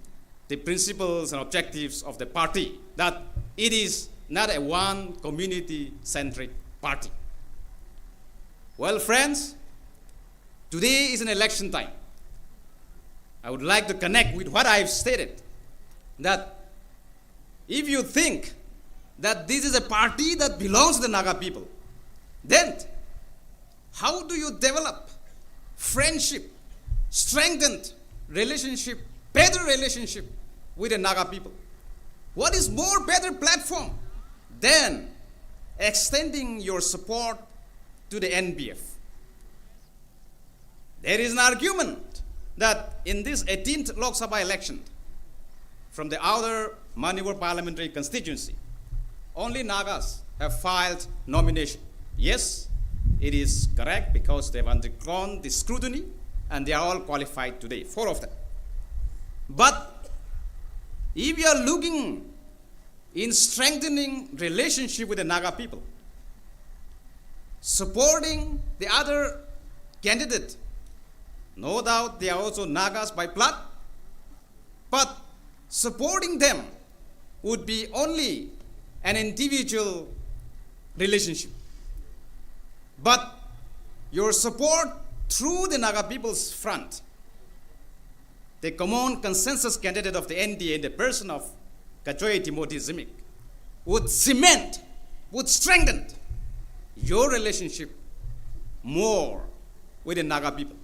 the principles and objectives of the party, that it is not a one community-centric party. Well, friends, today is an election time. I would like to connect with what I've stated, that if you think that this is a party that belongs to the Naga people, then how do you develop friendship, strengthened relationship, better relationship with the Naga people? What is more better platform than extending your support to the NPF? There is an argument that in this 18th Lok Sabha election, from the outer Manipur parliamentary constituency, only Nagas have filed nomination. Yes, it is correct, because they have undergone the scrutiny and they are all qualified today, 4 of them. But if you are looking in strengthening relationship with the Naga people, supporting the other candidate, no doubt they are also Nagas by blood, but supporting them would be only an individual relationship. But your support through the Naga people's front, the common consensus candidate of the NDA in the person of Kachui Zimik, would cement, would strengthen your relationship more with the Naga people.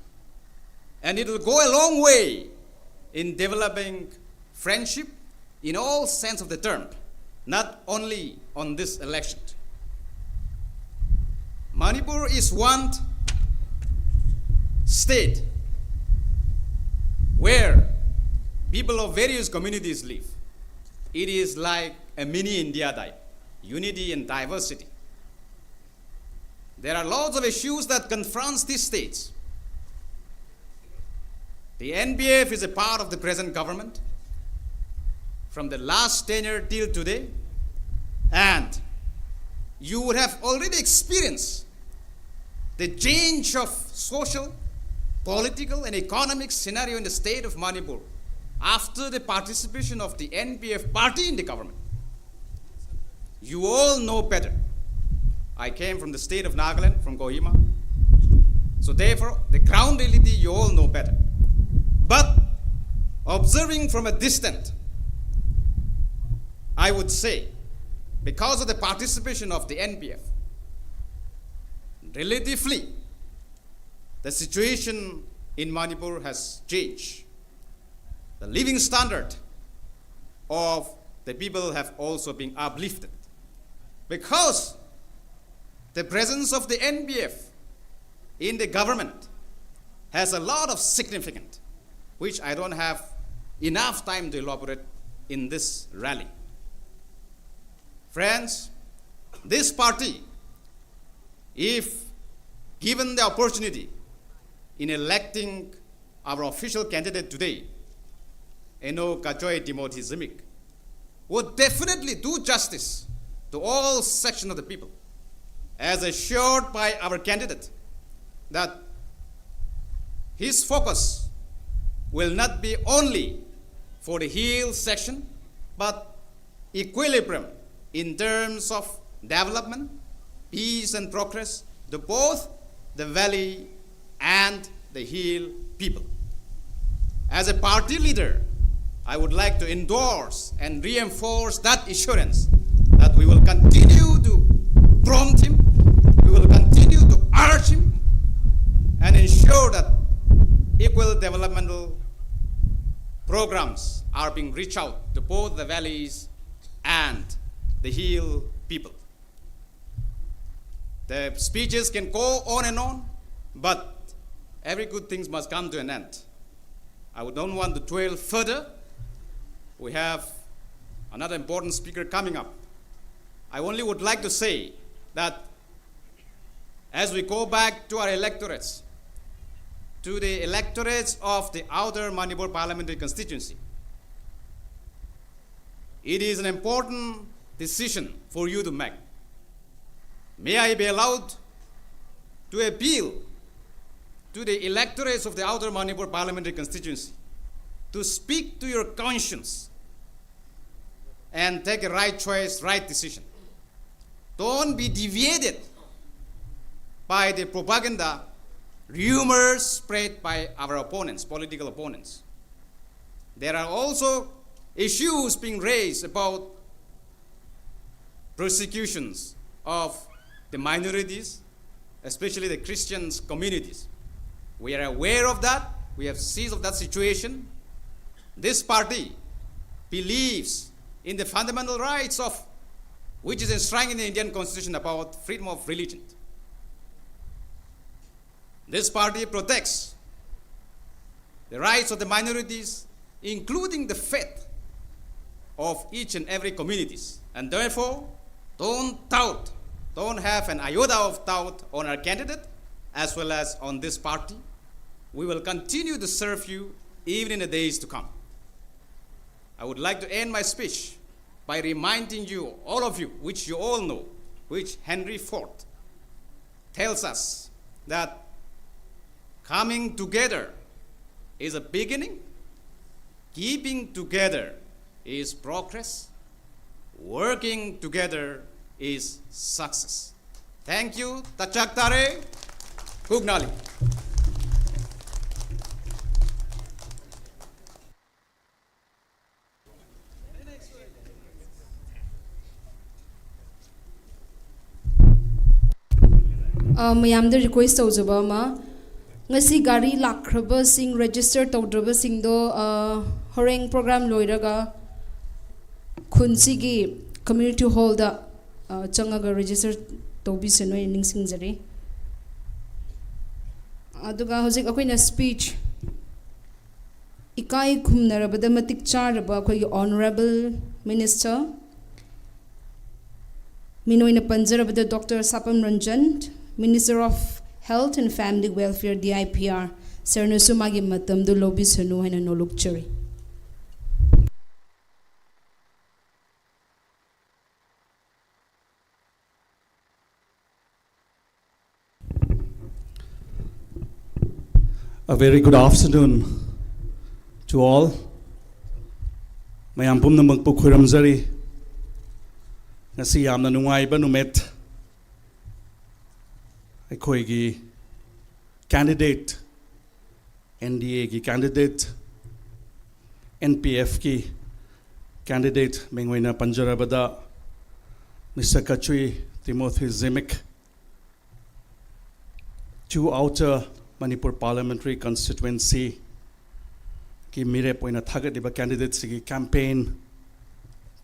And it will go a long way in developing friendship in all sense of the term, not only on this election. Manipur is one state where people of various communities live. It is like a mini India type, unity and diversity. There are lots of issues that confront these states. The NPF is a part of the present government from the last tenure till today, and you would have already experienced the change of social, political, and economic scenario in the state of Manipur after the participation of the NPF party in the government. You all know better. I came from the state of Nagaland, from Kohima. So therefore, the ground reality you all know better. But observing from a distance, I would say, because of the participation of the NPF, relatively, the situation in Manipur has changed. The living standard of the people have also been uplifted, because the presence of the NPF in the government has a lot of significance, which I don't have enough time to elaborate in this rally. Friends, this party if given the opportunity in electing our official candidate today, Kachui Timothy Zimik, would definitely do justice to all sections of the people, as assured by our candidate that his focus will not be only for the hill section, but equilibrium in terms of development, peace and progress to both the valley and the hill people. As a party leader, I would like to endorse and reinforce that assurance that we will continue to prompt him, we will continue to urge him, and ensure that equal developmental programs are being reached out to both the valleys and the hill people. The speeches can go on and on, but every good thing must come to an end. I don't want to dwell further. We have another important speaker coming up. I only would like to say that as we go back to our electorates, to the electorates of the outer Manipur parliamentary constituency, it is an important decision for you to make. May I be allowed to appeal to the electorates of the outer Manipur parliamentary constituency to speak to your conscience and take a right choice, right decision. Don't be deviated by the propaganda, rumors spread by our opponents, political opponents. There are also issues being raised about persecutions of the minorities, especially the Christian communities. We are aware of that. We have seized of that situation. This party believes in the fundamental rights of which is enshrined in the Indian Constitution about freedom of religion. This party protects the rights of the minorities, including the faith of each and every communities. And therefore, don't doubt, don't have an iota of doubt on our candidate as well as on this party. We will continue to serve you even in the days to come. I would like to end my speech by reminding you, all of you, which you all know, which Henry Ford tells us that coming together is a beginning, keeping together is progress, working together is success. Thank you. Tachak Tare, Kugnali. mayamda request tawjaba ma ngasi gari lakraba sing register tawdraba sing do horeng program loiraga khunsi gi community hall da changaga register tawbi senoi ning singjari aduga hojik akoina speech ikai khumnarabada matik charaba akoi honorable minister minoina panjarabada Dr. Sapam Ranjan, Minister of Health and Family Welfare, DIPR, Sernusumagi Matam, do lobby sunu and no luxury. A very good afternoon to all. Mayam pum na magpukhuramzari. Ngasi yamna nungay ba numet. Ako'y candidate, NDA ki candidate, NPF ki candidate, mengway na Panjarabada, Mr. Kachui, Timothy Zimik, to outer Manipur parliamentary constituency, ki mire po na thagat iba candidates ki campaign,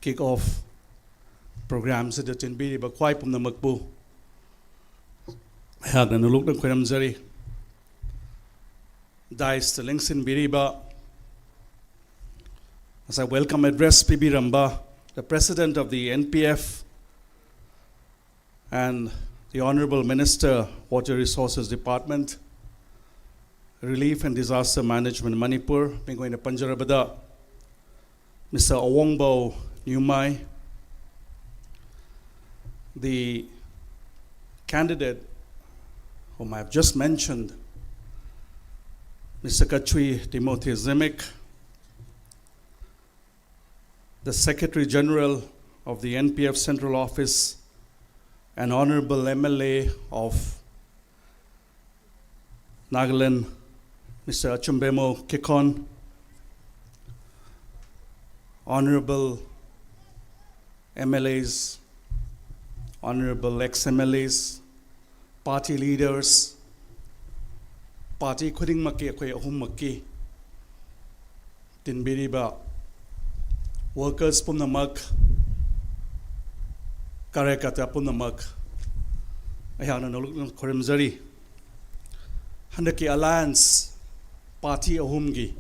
kick off programs that in biri ba kwai pum na magpu. Hag na nuluk ng Kwiramzari. Dais to Lingsin Biriba. As I welcome address PB Ramba, the president of the NPF and the Honorable Minister, Water Resources Department, Relief and Disaster Management Manipur, Penguin Panjarabada, Mr. Awongbo Nyumai, the candidate whom I have just mentioned, Mr. Kachui Timothy Zimik, the Secretary General of the NPF Central Office, an Honorable MLA of Nagaland, Mr. Achumbemo Kikon, Honorable MLAs, Honorable ex-MLAs, party leaders, party khuding makki akhoi ahum makki, tinbiriba workers punamak, karekata punamak, ayana noluk korimzari, handaki alliance party ahumgi,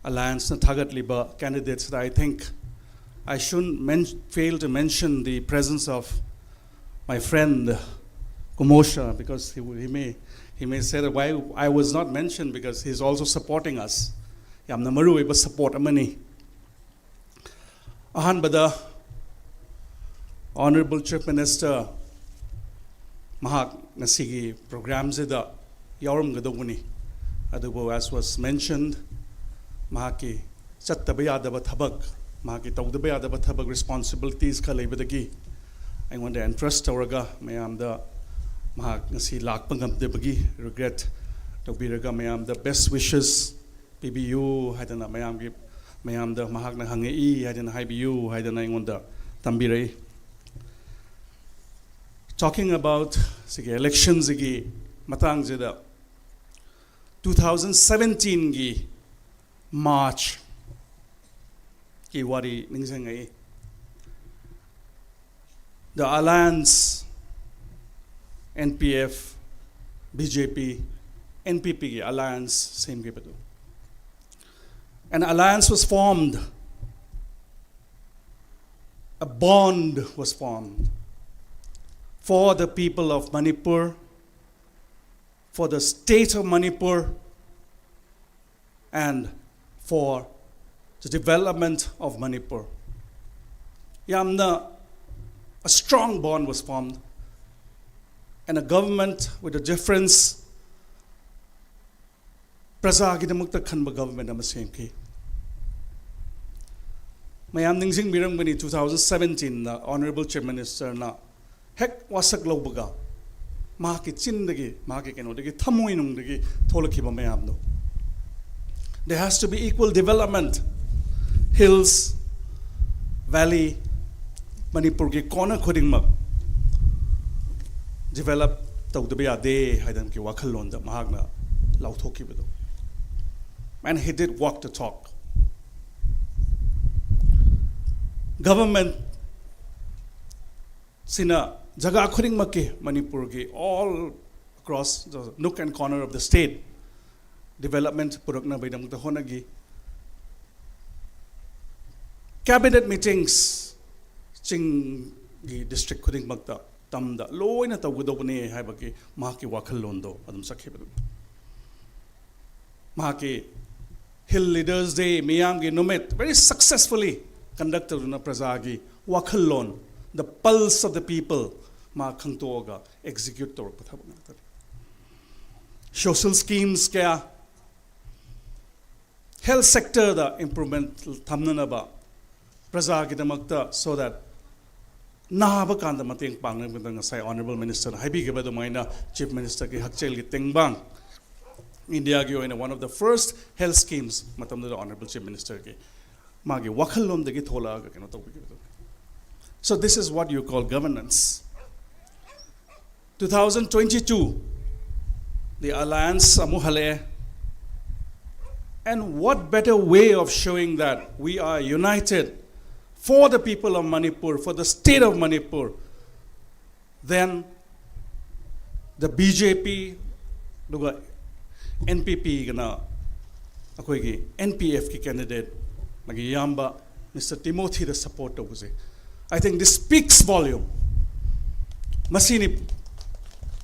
alliance na thagat liba candidates that I think I shouldn't fail to mention the presence of my friend Kumosha, because he may say that why I was not mentioned, because he's also supporting us. Yam na maru iba support amani. Ahan bada Honorable Chief Minister Mahak nasigi programs ida yaurum gadoguni. Adubo, as was mentioned, Mahaki chattaba yadaba thabak, Mahaki tawdaba yadaba thabak responsibilities ka leibadagi. I want to entrust Tauraga, mayam the Mahak Nasi Lakpangam Debagi, regret to be Raga, mayam the best wishes, PBU, Hadana mayam the Mahakna Hangi, Hadana Hibu, Hadana Wanda Tambire. Talking about elections, Matang Zeda 2017 March, Kiwari Ningsangai. The alliance, NPF, BJP, NPP alliance, same gipadu. An alliance was formed. A bond was formed for the people of Manipur, for the state of Manipur, and for the development of Manipur. Yamna, a strong bond was formed, and a government with a difference, Prasagidamukta Khanba government Amasenki. Mayam Ningsing Mirangmani 2017, the Honorable Chief Minister na Hek Wasak Lobaga, Maki Chindagi, Maki Kenodagi, Tamuinungagi, Tolakiba Mayamno. There has to be equal development. Hills, valley, Manipur ki corner khuding mak develop tawdabya de haidam ki wakhalon da mahagna lauthoki bedo, and he did walk the talk. Government sina jaga khuding mak ki Manipur ki all across the nook and corner of the state development purakna baidam ta honagi. Cabinet meetings Ching district khuding magta tamda loina tawgudobne haibaki mahaki wakhallondo adum sakhibedu. Mahaki Hill Leaders Day miyamgi numit very successfully conducted na prasagi wakhallon, the pulse of the people ma khangtoga execute tor pathabna. Social schemes kaya health sector the improvement thamna ba prasagi so that Nahaba Kanda Mating Pang with say Honorable Minister, Habi Gabadamaina, Chief Minister Hakchel Gitingbang, India in one of the first health schemes, Matam the Honorable Chief Minister Magi Wakalum the Gitola. So this is what you call governance. 2022, the Alliance Amuhale, and what better way of showing that we are united for the people of Manipur, for the state of Manipur, then the BJP, NPP, NPF candidate, Mr. Timothy, the support of I think this speaks volume. Masini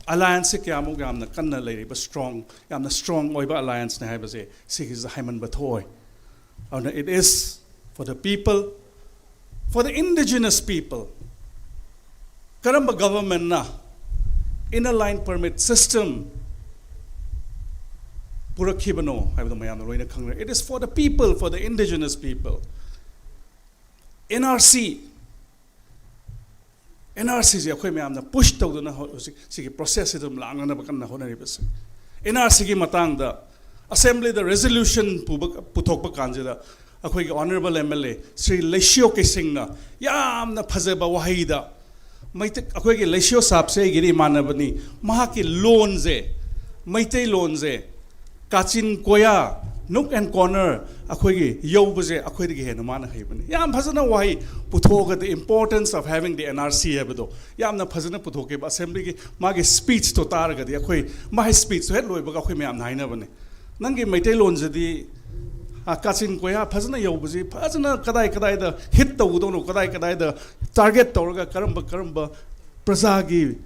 alliance kyamu yamna kanna leiriba strong yamna strong oiba alliance na haibase sigis haiman bathoi. And it is for the people, for the indigenous people. Karamba government na inner line permit system purakibano haibda mayamna loina khangre. It is for the people, for the indigenous people. NRC is a push to the process of NRC ki matang da assembly the resolution puthokpa kanjida akhoi honorable MLA Sri Leshio Kising na yamna phazeba wahida maite akhoi ki Leshio sahab se giri manabani maha ki loan je maite loan je kachin koya nook and corner akhoi gi yobje akhoi gi hena mana haibani yam phazana wahi puthoga the importance of having the NRC hebdo yamna phazana puthoke assembly gi magi speech to targa di akhoi my speech het loi baga akhoi myam naina bane nangi maitai lon jadi kachin koya phazana yobje phazana kadai da hit to do no kadai da target torga karamba praja gi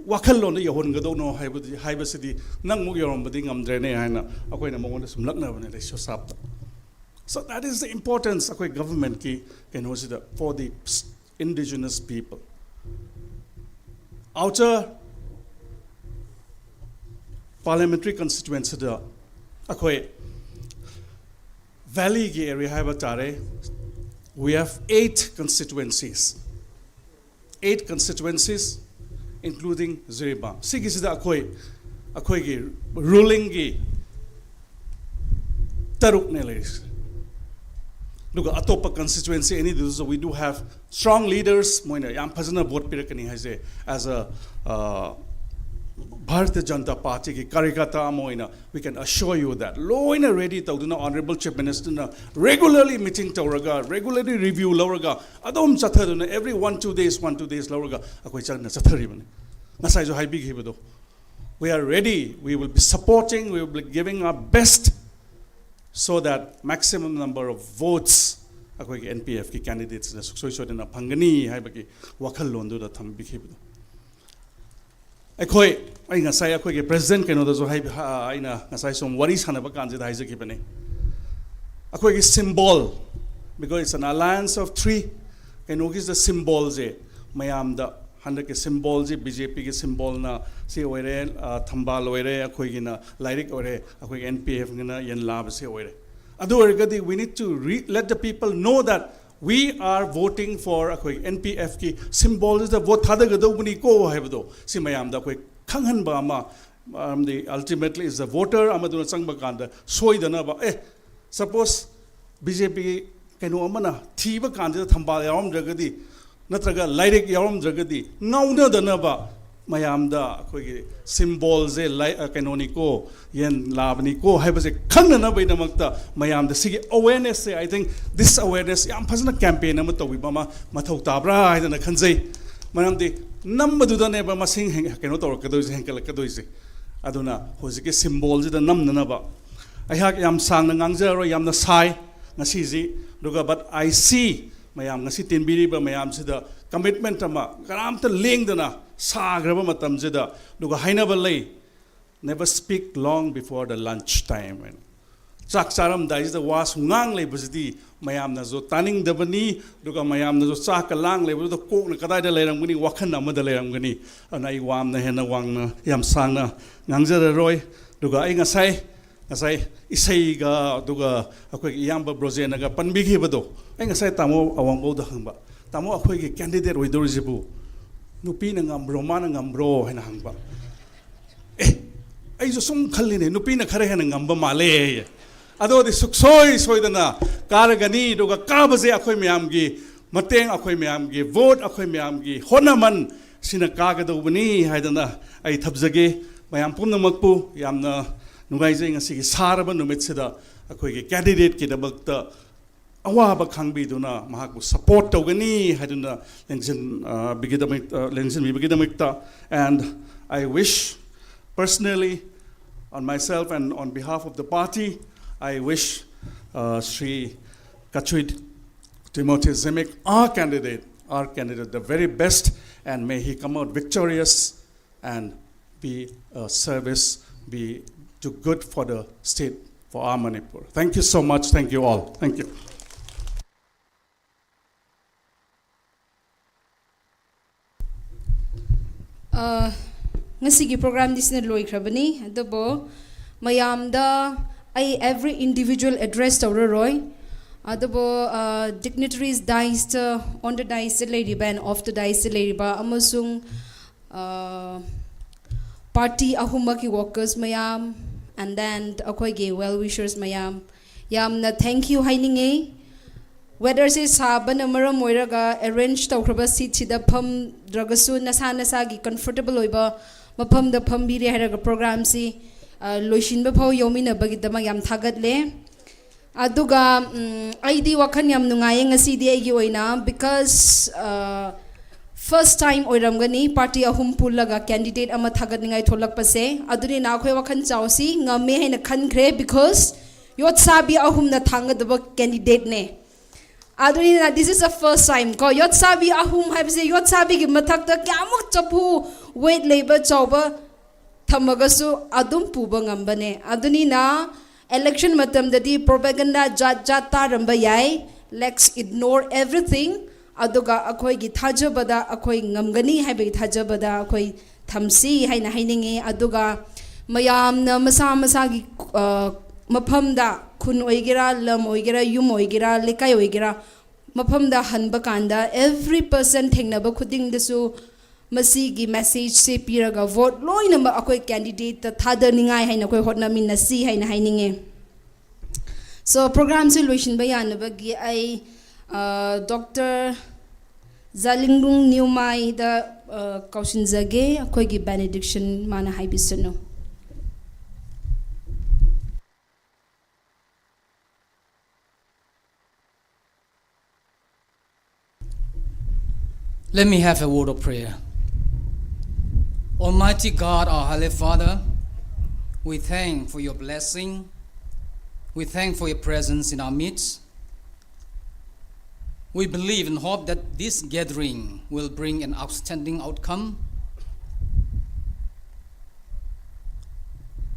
wakhallo ne yahon gado no haibasidi nang mu yorom badi ngamdre ne haina akoi na mongon sum lakna bane le sho sap. So that is the importance akoi government ki kenosida for the indigenous people. Outer parliamentary constituency da akoi valley ki area haibatare we have 8 constituencies including Ziriba. Sigisida akoi gi ruling gi taruk ne leis. Look at atopa constituency any so we do have strong leaders moina yam phazana vote pirakani haise as a Bharatiya Janata Party ki karikata moina we can assure you that loina ready tawduna honorable chief minister na regularly meeting tawraga regularly review lawraga adom chathaduna every 1-2 days lawraga akoi chana chathari bane nasai jo haibi hibedo we are ready, we will be supporting, we will be giving our best so that maximum number of votes akoi NPF ki candidates na suksoi na phangani haibaki wakhal londu da thambi hibedo Akoi, I ngasai akoi president keno da zo hai aina ngasai som wari sana ba kanje da haise kibane. Akoi symbol because it's an alliance of 3 keno is the symbol je mayam da handa ke symbol je BJP ke symbol na se oire thambal oire akoi gina lyric oire akoi NPF ngina yen lab se oire. Adu orgadi we need to let the people know that we are voting for NPF ki symbol is the vote hadagado buni ko hebdo simayam da koi khanghan ba ma the ultimately is the voter amaduna changba kanda soidana ba suppose BJP kenu amana thiba kanda thamba yawam dragadi natraga lyric yawam dragadi ngauna dana ba mayam da koi symbol je kanoniko yen labni ko haibase khangna bai namakta mayam da sigi awareness I think this awareness yam phasna campaign am to ba ma mathau tabra haidana khanjai manam de namdu da ne ba masing keno tor ka doi henkal ka doi se aduna hojike symbol je da nam na ba I hak yam sang na ngangja ro yam na sai ngasi ji duga but I see mayam ngasi tinbiri ba mayam se da commitment ama karam ta leng dana sagraba matam je da duga haina ba lei never speak long before the lunch time chak charam dai the was ngang le bujdi mayam na zo taning dabani duga mayam na zo chak lang le bu do kok na kadai da lerang guni wakhan am da lerang guni anai wam na hena wang na yam sang na ngangja roi duga ai ngasai isai ga duga akoi yamba brojena ga panbi gi bado ai ngasai tamo awang bo da hangba tamo akoi gi candidate oi dor jibu nupi na ngambro mana ngambro hena hangba ai jo sum khalli ne nupi na khare hena ngamba male ado di suksoi soidana karagani duga kabaje akoi myam gi mateng akoi myam gi vote akoi myam gi honaman sina kaga do bani haidana ai thabjage mayam pumna makpu yamna nugai je ngasi gi saraba numit sida akoi gi candidate ki dabakta awaba khangbi duna mahaku support togani haduna lengsin bigidamikta and I wish personally on myself and on behalf of the party I wish Sri Kachui Timothy Zimik our candidate the very best and may he come out victorious and be a service, be do good for the state, for our Manipur. Thank you so much. Thank you all. Thank you. Ngasigi program this na loikrabani adabo mayamda I every individual address tawroi adabo dignitaries diced on the diced lady ban off the diced lady ba amasung party ahumaki workers mayam and then akoi ge well wishers mayam yamna thank you haininge whether say saban amara moiraga arrange tawkraba seat sida pham dragasu nasa nasa gi comfortable oiba mafam da pham biri haraga program si loishin ba phau yomina bagi dama yam thagat le aduga aidi wakhan yam nungai ngasi di agi oina because first time oiram gani party ahum pulaga candidate ama thagat ningai tholak pase aduni na khoi wakhan chausi ngame haina khan khre because yot sabi ahum na thanga daba candidate ne aduni na this is the first time ko yot sabi ahum haibse yot sabi gi mathak ta kyamuk chapu weight labor chauba thamagasu adum puba ngambane aduni na election matam dadi propaganda jat jat taramba yai let's ignore everything aduga akhoi gi thajabada akhoi ngamgani haibe thajabada akhoi thamsi haina haininge aduga mayamna masa masa gi mafamda khun oigera lam oigera yum oigera lekai oigera mafamda hanba kanda every person thengnaba khuding desu masigi message se piraga vote loina ma akoi candidate ta thada ningai haina koi hotna min na si haina haininge so program se loishin bayan bagi ai Dr. Zalinglung Newmai da kausin zage akoi gi benediction mana haibisano. Let me have a word of prayer. Almighty God, our Holy Father, we thank for your blessing. We thank for your presence in our midst. We believe and hope that this gathering will bring an outstanding outcome.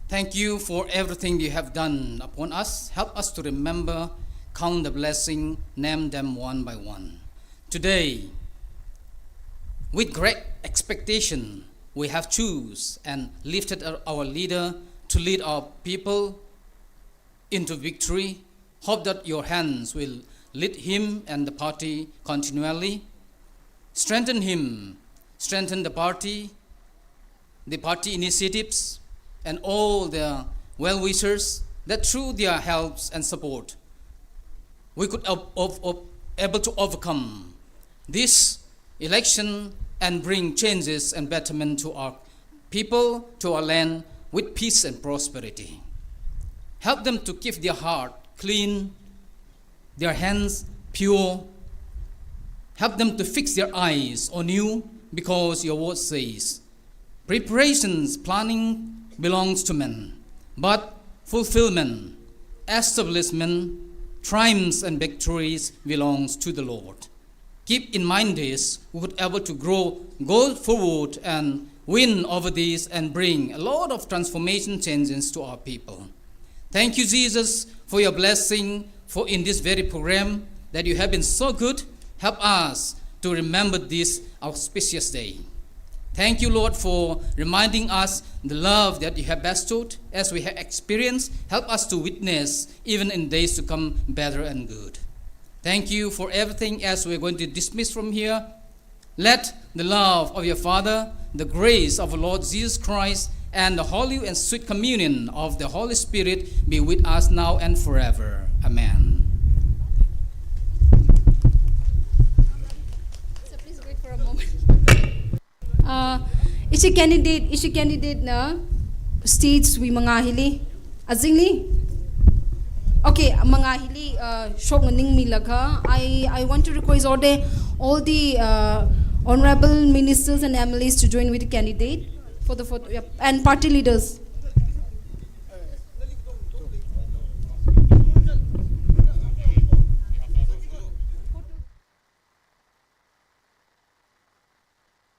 Thank you for everything you have done upon us. Help us to remember, count the blessing, name them one by one. Today, with great expectation, we have chosen and lifted our leader to lead our people into victory. Hope that your hands will lead him and the party continually. Strengthen him, strengthen the party initiatives, and all the well-wishers, that through their helps and support, we could able to overcome this election and bring changes and betterment to our people, to our land, with peace and prosperity. Help them to keep their heart clean, their hands pure. Help them to fix their eyes on you, because your word says, preparations, planning belongs to men, but fulfillment, establishment, triumphs and victories belongs to the Lord. Keep in mind this, we would be able to go forward and win over this and bring a lot of transformation changes to our people. Thank you, Jesus, for your blessing for in this very program, that you have been so good. Help us to remember this auspicious day. Thank you, Lord, for reminding us the love that you have bestowed as we have experienced. Help us to witness even in days to come better and good. Thank you for everything. As we're going to dismiss from here, let the love of your Father, the grace of our Lord Jesus Christ, and the holy and sweet communion of the Holy Spirit be with us now and forever. Amen. So please wait for a moment. Isi candidate na states we mangahili azingli. Okay, mangahili shok ning milagha. I want to request all the honorable ministers and MLAs to join with the candidate for the photo, and party leaders.